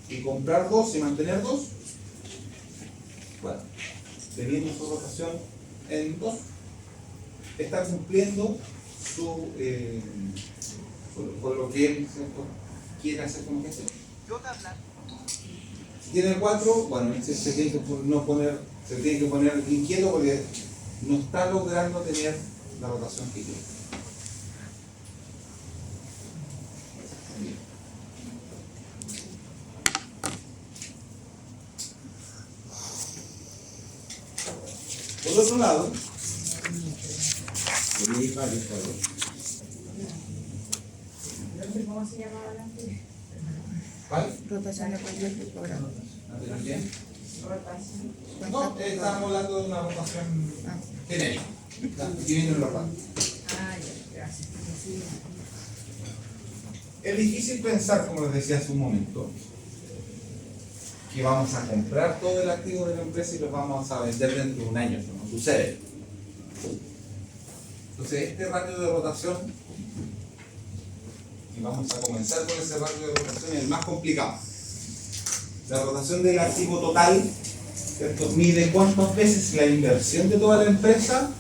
y comprar 2 y mantener 2, bueno, teniendo su rotación en 2, está cumpliendo por lo que él, ¿cierto?, quiere hacer como jefe. Si tiene 4, bueno, se tiene que poner inquieto porque no está logrando tener la rotación que quiere. Por otro lado, ¿Cómo se llamaba la anterior? ¿cuál? Rotación de cualquier programa. ¿Bien? Rotación. No, estamos hablando de una rotación genérica. Aquí vienen los ratios. Ah, ya, gracias. Es difícil pensar, como les decía hace un momento, que vamos a comprar todo el activo de la empresa y los vamos a vender dentro de un año. Eso no sucede. Entonces, este ratio de rotación, y vamos a comenzar con ese ratio de rotación, es el más complicado. La rotación del activo total, ¿cierto?, mide cuántas veces la inversión de toda la empresa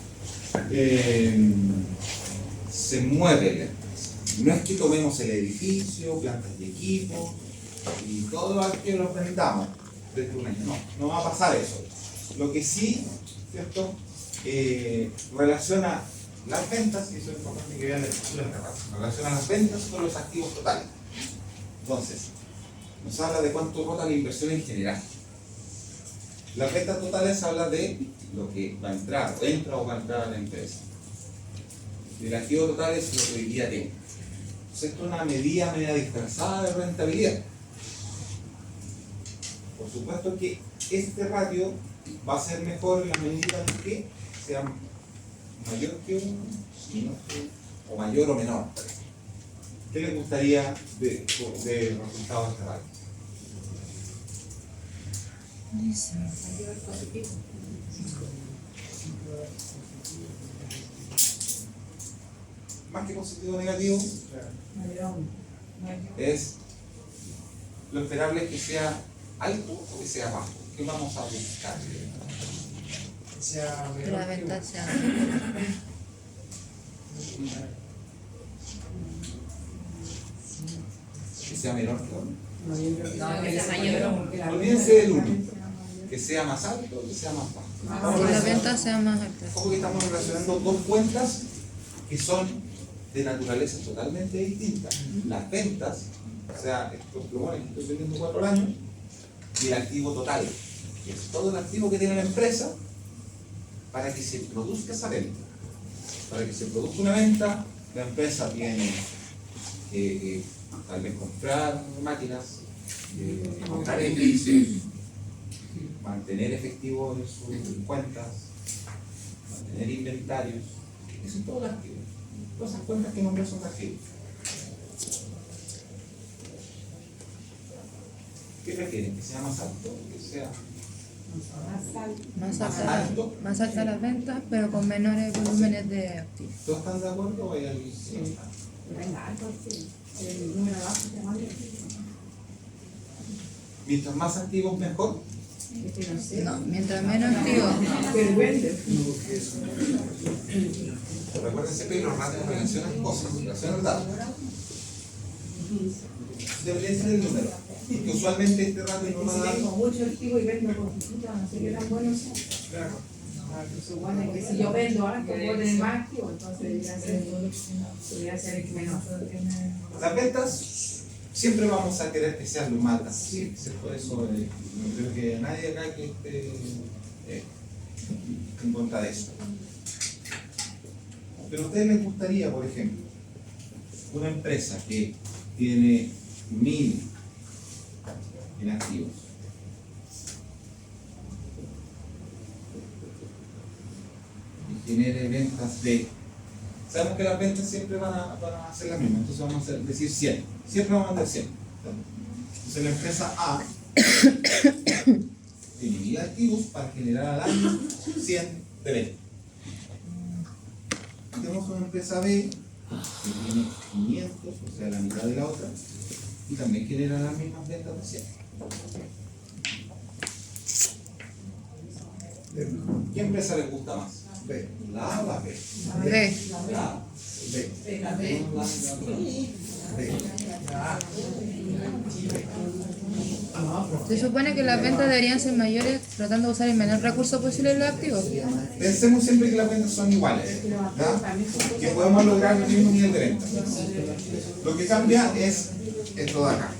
se mueve. No es que tomemos el edificio, plantas de equipo y todo lo que los vendamos dentro de un año. No va a pasar eso. Lo que sí, ¿cierto?, relaciona las ventas, y eso es importante que vean la estructura de la relaciona las ventas con los activos totales. Entonces, nos habla de cuánto rota la inversión en general. Las ventas totales habla de lo que va a entrar, o entra o va a entrar a la empresa. Y el activo total es lo que hoy día tengo. Entonces, esto es una medida media dispersada de rentabilidad. Por supuesto que este ratio va a ser mejor en la medida en que sea mayor que 1, menor que, o mayor o menor. ¿Qué les gustaría de resultado de este ratio? Más que positivo o negativo, es lo esperable es que sea alto o que sea bajo. ¿Qué vamos a buscar? Que la venta sea Que sea menor que 1. No, que sea mayor. Olvídense del 1. Que sea más alto o que sea más bajo. que la venta sea más alta. Ojo que estamos relacionando dos cuentas que son de naturaleza totalmente distinta. Las ventas, o sea, estos plumones que estoy vendiendo 4 al año, y el activo total, que es todo el activo que tiene la empresa para que se produzca esa venta. Para que se produzca una venta, la empresa tiene que tal vez comprar máquinas, comprar edificios, mantener efectivo en sus cuentas, mantener inventarios. Eso es todo el activo. Todas esas cuentas que nombré son activos. ¿Qué requieren? ¿Que sea más alto? ¿Que sea Más alta las ventas, pero con menores volúmenes de activos. ¿Todos están de acuerdo o hay alguien? Sí. Venga, alto, sí. El número abajo se llama. Mientras más activos, mejor. No sé. No, mientras menos activos. Pero vende. Recuerden siempre que los ratios relacionan cosas, relacionan datos. Debería ser el número. Porque usualmente este ratio no va a Si dar. tengo mucho activo y vendo poquitito, no sé qué tan bueno sea. Claro. Se supone que si yo vendo algo, puedo tener más activo, entonces debería ser menor. Las ventas siempre vamos a querer que sean lo más altas. Por eso no creo que nadie acá que esté en contra de eso. Pero a ustedes les gustaría, por ejemplo, una empresa que tiene 1000 en activos y genere ventas de... Sabemos que las ventas siempre van a ser las mismas, entonces vamos a decir 100. Siempre vamos a vender 100. Entonces la empresa A tiene 1000 activos para generar al año 100 de venta. Tenemos una empresa B que tiene 500, o sea, la mitad de la otra, y también genera las mismas ventas de 100. ¿Qué empresa les gusta más? B. ¿La A o la B? B. La A. B. Se supone que las ventas deberían ser mayores tratando de usar el menor recurso posible en los activos. Pensemos siempre que las ventas son iguales, ¿ya? Que podemos lograr el mismo nivel de venta. Lo que cambia es esto de acá.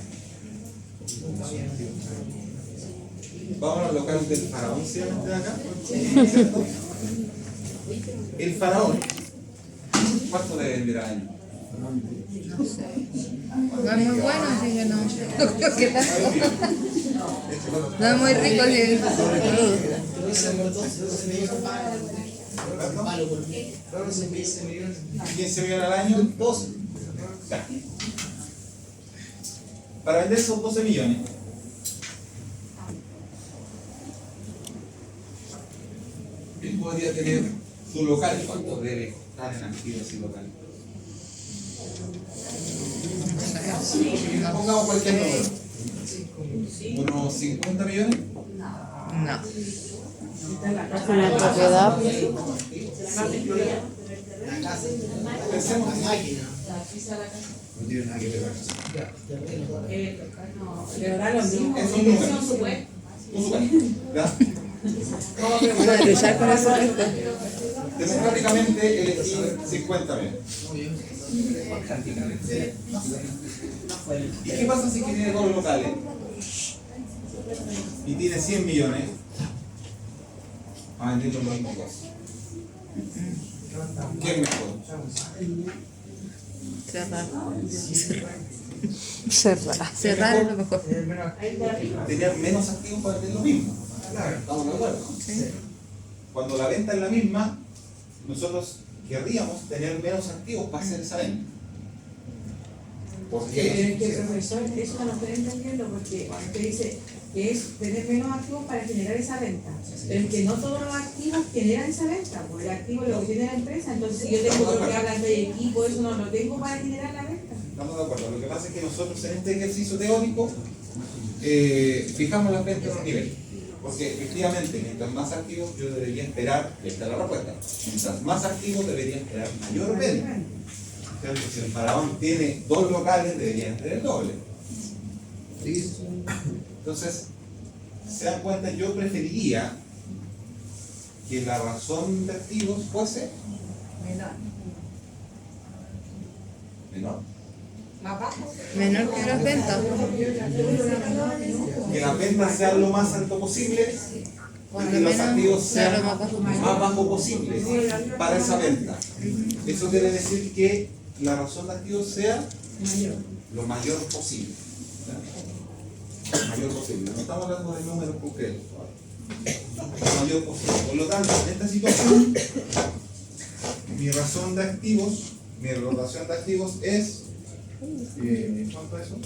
Vamos al local del faraón, ¿se llama este de acá? ¿Cierto? El faraón, ¿cuánto debe vender al año? No sé. No es muy bueno, así que no. No creo que tanto. No es muy rico, así que. 15 millones al año. para vender esos 12 millones. Él podría tener su local. ¿Cuánto debe estar en activo ese local? Pongamos cualquier número. ¿Unos 50 millones? No. Una propiedad. Pensemos en máquina. No tiene nada que ver. Le da lo mismo. Es un número. Un lugar. ¿Ya? Vamos a luchar con eso resto. Democráticamente elegí 50 millones. ¿Y qué pasa si tiene dos locales? Y tiene 100 millones. A vender los mismos cosas. ¿Qué es mejor? Cerrar. Cerrar. Cerrar es lo mejor. Tener menos activos para vender lo mismo. ¿Estamos de acuerdo? Sí. Cuando la venta es la misma, nosotros querríamos tener menos activos para hacer esa venta. ¿Por Pero es qué? que, profesor, eso no lo estoy entendiendo porque cuando usted dice que es tener menos activos para generar esa venta, pero es que no todos los activos generan esa venta, porque el activo es lo que tiene la empresa, entonces si yo tengo que hablar de equipo, eso no lo tengo para generar la venta. Estamos de acuerdo. Lo que pasa es que nosotros en este ejercicio teórico fijamos las ventas en un nivel. Porque efectivamente, mientras más activos yo debería esperar, esta es la respuesta, mientras más activos debería esperar mayor venta. Entonces, si el faraón tiene dos locales, debería tener el doble. Entonces, se dan cuenta, yo preferiría que la razón de activos fuese menor. Menor que las ventas. Que las ventas sean lo más alto posible y que los activos sean lo más bajo posible para esa venta. Eso quiere decir que la razón de activos sea lo mayor posible. ¿Ya? Lo mayor posible. No estamos hablando de números concretos. Lo mayor posible. Por lo tanto, en esta situación, mi razón de activos, mi rotación de activos es. ¿Cuánto es eso?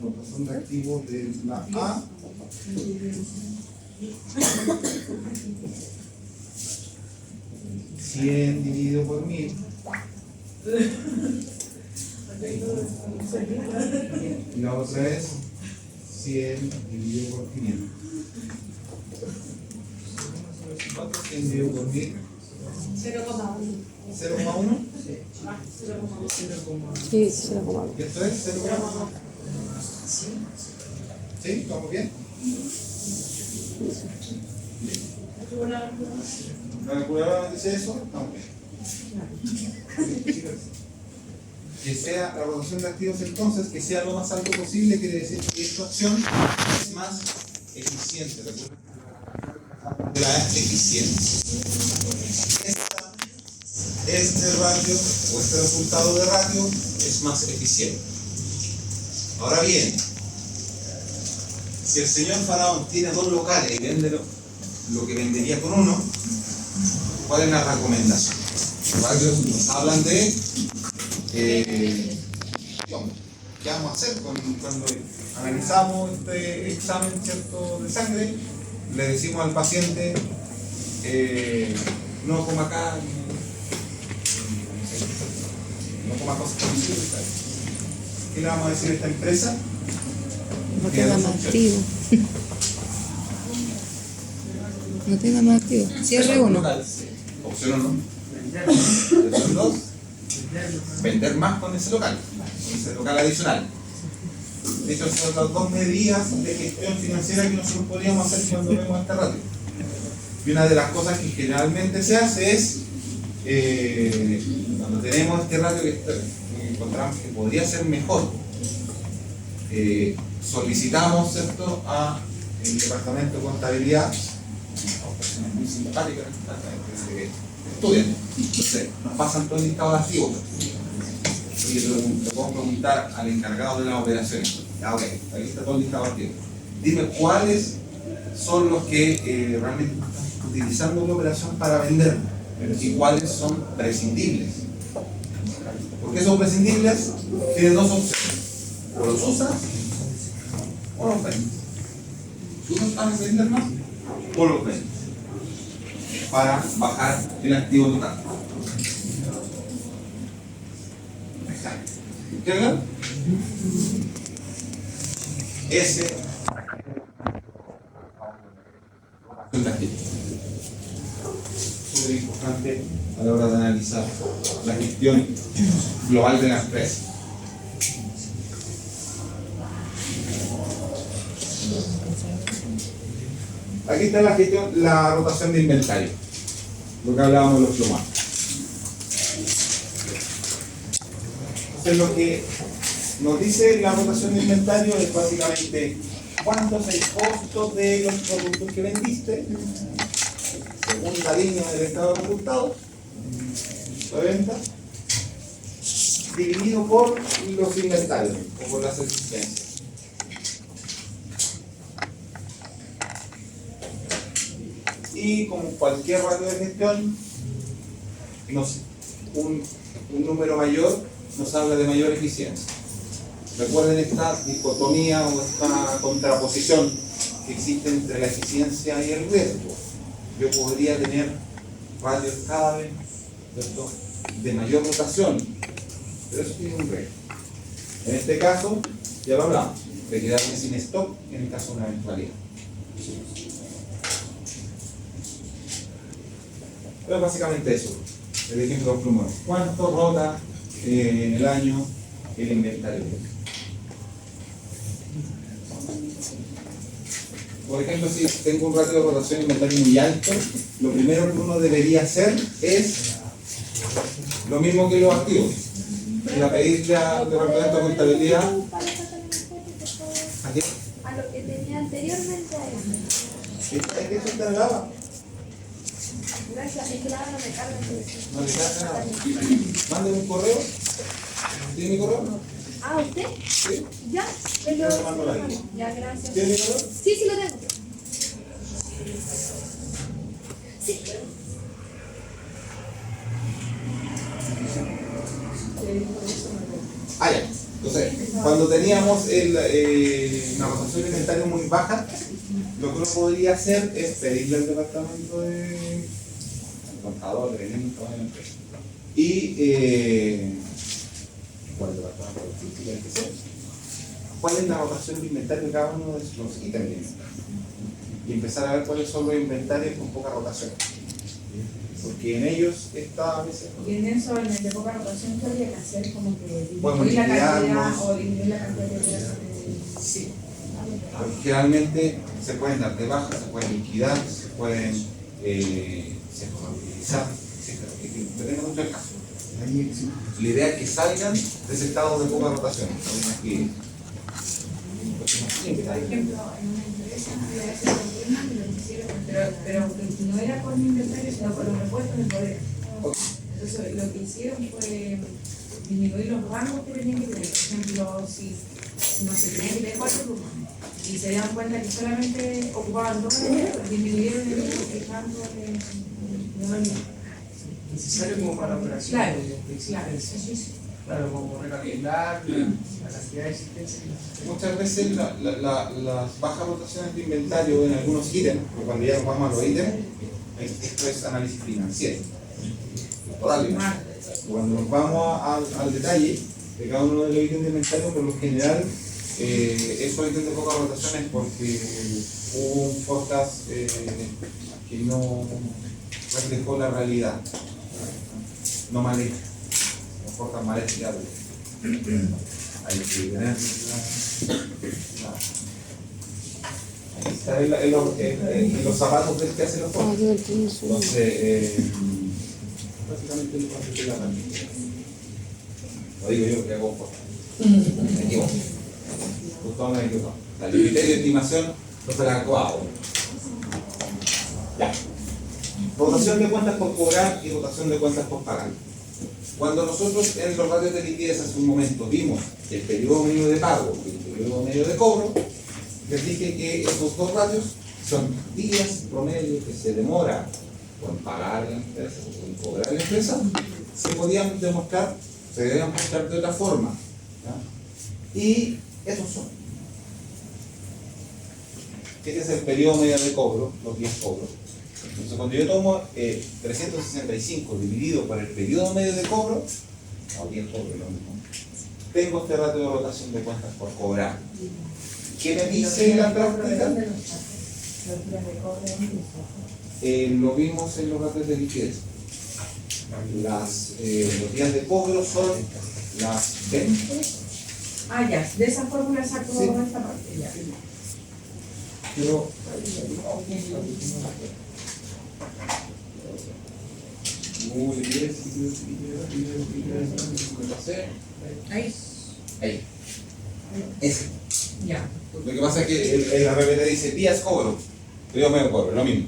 Rotación de activos de la A. $100 dividido por 1000. Y la otra es 100 dividido por 500. ¿Cuánto es 100 dividido por 1000? 0,1. Sí, 0,1. ¿Y esto es 0,1? ¿Sí? ¿Estamos bien? ¿La calculadora dice eso? Estamos bien. Que sea la rotación de activos entonces, que sea lo más alto posible, quiere decir que esta opción es más eficiente. ¿Recuerden? La eficiencia. Este ratio o este resultado de ratio es más eficiente. Ahora bien, si el señor faraón tiene dos locales y vende lo que vendería con uno, ¿cuál es la recomendación? Nos hablan de ¿qué vamos a hacer cuando analizamos este examen, ¿cierto?, de sangre? Le decimos al paciente no coma carne, no coma cosas calóricas. ¿Qué le vamos a decir a esta empresa? No tenga más activo. No tenga más activo. Cierre uno. Opción 1. Opción 2. Vender más con ese local adicional. De hecho, son las dos medidas de gestión financiera que nosotros podríamos hacer cuando vemos esta ratio. Y una de las cosas que generalmente se hace es, cuando tenemos este ratio que encontramos que podría ser mejor, solicitamos, ¿cierto?, a el departamento de contabilidad, personas muy simpáticas que estudian, entonces nos pasan todo el listado de activos. Y le podemos preguntar al encargado de las operaciones. Ah, ok, ahí está todo el listado de activos. Dime cuáles son los que realmente están utilizando la operación para vender y cuáles son prescindibles. Porque esos prescindibles tienen dos opciones. O los usas o los vendes. Si usas para vender más, o los vendes para bajar el activo total. ¿Entienden? Ese es súper importante a la hora de analizar la gestión global de la empresa. Aquí está la gestión, la rotación de inventario, lo que hablábamos de los plumajes. Entonces lo que nos dice la rotación de inventario es básicamente cuánto es el costo de los productos que vendiste, segunda línea del estado de resultados, de venta, dividido por los inventarios o por las existencias. Y como cualquier ratio de gestión, un número mayor nos habla de mayor eficiencia. Recuerden esta dicotomía o esta contraposición que existe entre la eficiencia y el riesgo. Yo podría tener ratios cada vez, ¿cierto?, de mayor rotación, pero eso tiene un riesgo. En este caso, ya lo hablamos, de quedarme sin stock en el caso de una eventualidad. Pero es básicamente eso, el ejemplo de los plumones. ¿Cuánto rota en el año el inventario? Por ejemplo, si tengo un ratio de rotación de inventario muy alto, lo primero que uno debería hacer es lo mismo que los activos. Ir a pedirle al departamento de contabilidad. ¿A qué? A lo que tenía anteriormente a eso. ¿Es que eso está en el agua? Gracias, es que la no me carga. No le carga nada. Mándeme un correo. ¿Tiene mi correo? Ah, ¿usted? Sí. Ya, te Yo te mando la guía. Ya, gracias. ¿Tiene mi correo? Sí, sí lo tengo. Sí. Ah, ya. Entonces, cuando teníamos una rotación de inventario muy baja, lo que uno podría hacer es pedirle al departamento de contador, de gerente de la empresa. Y ¿cuál departamento tiene que ser? ¿Cuál es la rotación de inventario de cada uno de los ítems? Y empezar a ver cuáles son los inventarios con poca rotación. Porque en ellos está a veces. Y en eso, en el de poca rotación, ¿qué habría que hacer? Como que Podemos disminuir la cantidad liquidarlos. o disminuir la cantidad de piezas. Sí. Generalmente se pueden dar de baja, se pueden liquidar, se pueden utilizar, etc. Depende mucho del caso. La idea es que salgan de ese estado de poca rotación. Por ejemplo, en una empresa había ese problema y lo hicieron, pero no era con inventario, sino con los repuestos de poder. Entonces, lo que hicieron fue disminuir los rangos que tenían que tener. Por ejemplo, si no se tenían que tener 4 grupos y se dieron cuenta que solamente ocupaban 2, disminuyeron el rango de Necesario como para la operación. Claro, de existencia. claro. Claro, como recalcular la cantidad de existencia. Muchas veces las bajas rotaciones de inventario en algunos ítems, porque cuando ya nos vamos a los ítems, esto es análisis financiero. Total, cuando nos vamos al detalle de cada uno de los ítems de inventario, por lo general, esos ítems de poca rotación es porque hubo un forecast que no reflejó la realidad, no mal hecho. Portan mal estirado. Hay que tener ahí está en los zapatos del que hace los fotos. Entonces, básicamente lo hace la mano. Lo digo yo que hago fotos. Me equivoco. Justo me equivoco. El criterio de estimación no se la ha actuado. Ya. Rotación de cuentas por cobrar y rotación de cuentas por pagar. Cuando nosotros en los ratios de liquidez hace un momento vimos el periodo medio de pago y el periodo medio de cobro, les dije que estos dos ratios son días promedio que se demora en pagar la empresa o en cobrar la empresa, se podían demostrar se deben mostrar de otra forma, ¿ya? Y esos son. Este es el periodo medio de cobro, los 10 cobros. Entonces, cuando yo tomo 365 dividido por el periodo medio de cobro, o 10 cobros, lo mismo, tengo este ratio de rotación de cuentas por cobrar. ¿Qué me dice la práctica? Lo vimos en los ratios de liquidez. Los días de cobro son las ventas. Ah, ya, de esa fórmula saco Sí. esta parte, ya. Pero Ahí, ahí. Ese. ya. Lo que pasa es que en la RPT dice días cobro, periodo medio cobro, lo mismo.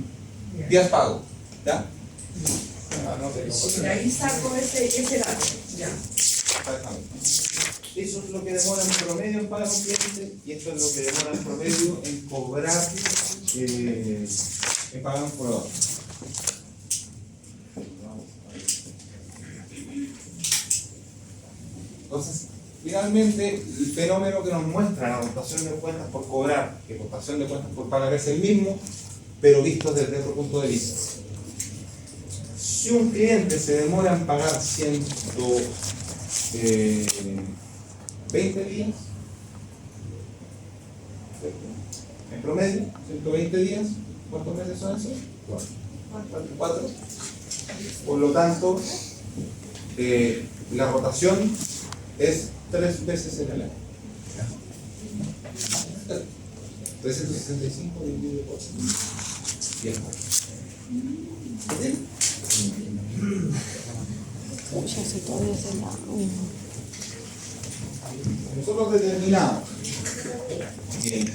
Ya. Días pago, ¿ya? De ahí saco ese dato, ya. Eso es lo que demora en promedio en pagar a un cliente y esto es lo que demora en promedio en cobrar, en pagar a un proveedor. Entonces, finalmente, el fenómeno que nos muestra la rotación de cuentas por cobrar y rotación de cuentas por pagar es el mismo, pero visto desde otro punto de vista. Si un cliente se demora en pagar 120 días, en promedio, 120 días, ¿cuántos meses son esos? 4. Por lo tanto, la rotación es 3 veces en el año. 365 dividido por 10. Ya sé todavía se la. Nosotros determinamos que el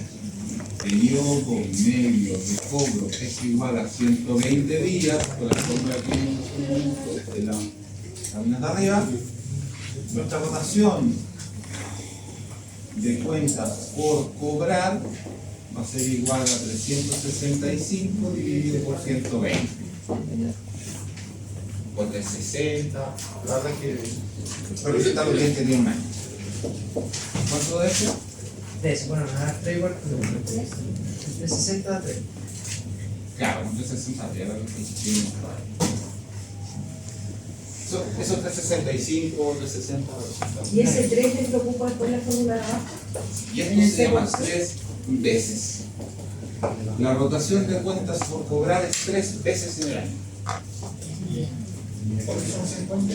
periodo medio de cobro es igual a 120 días, con la fórmula que vimos de la lámina de arriba. Nuestra rotación de cuentas por cobrar va a ser igual a 365 dividido por 120. Por 360, la verdad es que representa lo que tenía un año. ¿Cuánto de eso? Bueno, nada, 3 igual que 360 a 3. Claro, un 360, ya lo que hicimos. Esos 365, 360. ¿Y ese 3 es lo que ocupa después la fórmula de abajo? Y esto se llama 3 veces. La rotación de cuentas por cobrar es 3 veces en el año. Porque son 50.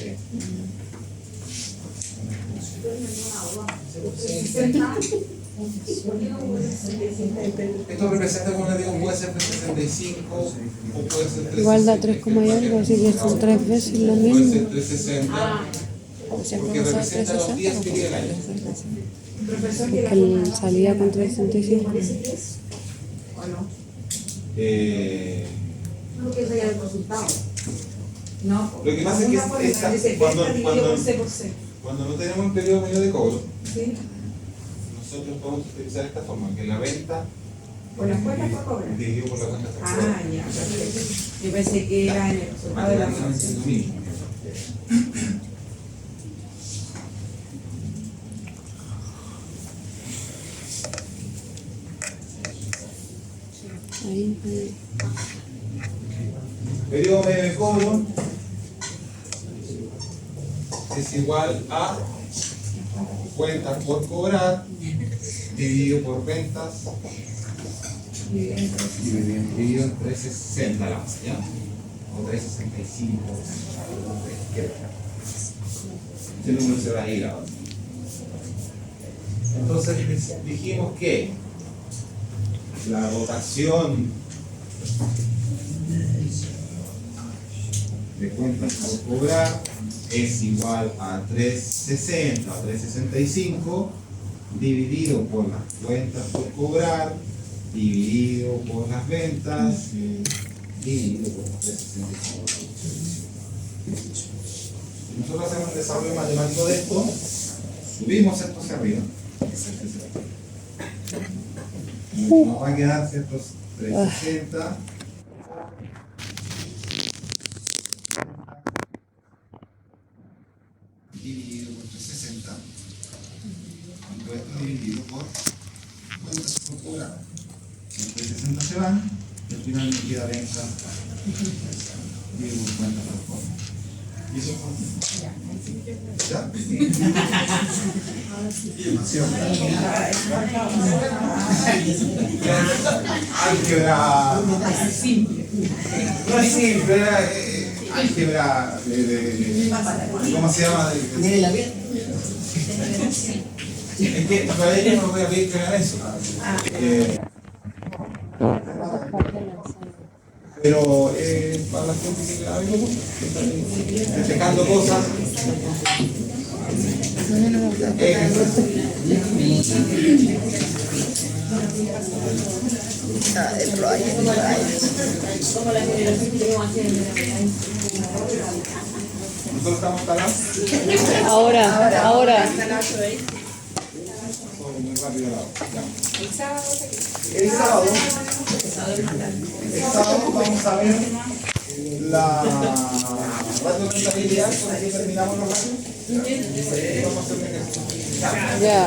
Esto representa, como les digo, puede ser 365 o puede ser 360. Igual da 3 como y algo, así que son 3 veces lo Puede mismo. ser 360. Porque representa los días que tiene el año. Porque él salía con 365. ¿O no? Lo que sería el resultado. No. Lo que pasa es que cuando no tenemos un periodo medio de cobro, ¿Sí? nosotros podemos utilizar esta forma, que la venta ¿Por las cuentas por cobrar? dividido por la cuenta por cobrar. Ah, ya, perfecto. Yo pensé que era en el resultado de la Matemáticamente es lo mismo. Ahí. Periodo medio de cobro es igual a cuentas por cobrar dividido por ventas dividido en 360 la más, ¿ya? O 365. Ese número se va a ir ahora. Entonces dijimos que la rotación de cuentas por cobrar es igual a 360 o 365 dividido por las cuentas por cobrar dividido por las ventas dividido por los 365. Nosotros hacemos el desarrollo matemático de esto, subimos esto hacia arriba. Nos va a quedar estos 360 dividido presupuesto dividido por cuentas por programa. Después 60 se van y al final me queda venta dividido por cuentas por programa. ¿Y eso fue? ¿Ya? Demasiado. Álgebra. No es simple, álgebra ¿cómo se llama? Es que para ellos no voy a pedir que hagan eso. Pero para la gente que la ve, detectando cosas. Como la generación que vamos a hacer. Nosotros estamos talados. Ahora. Muy rápido. Ya. El sábado. El sábado vamos a ver la radiorentabilidad, con aquí terminamos los radios. Vamos a hacer un ejercicio. Ya.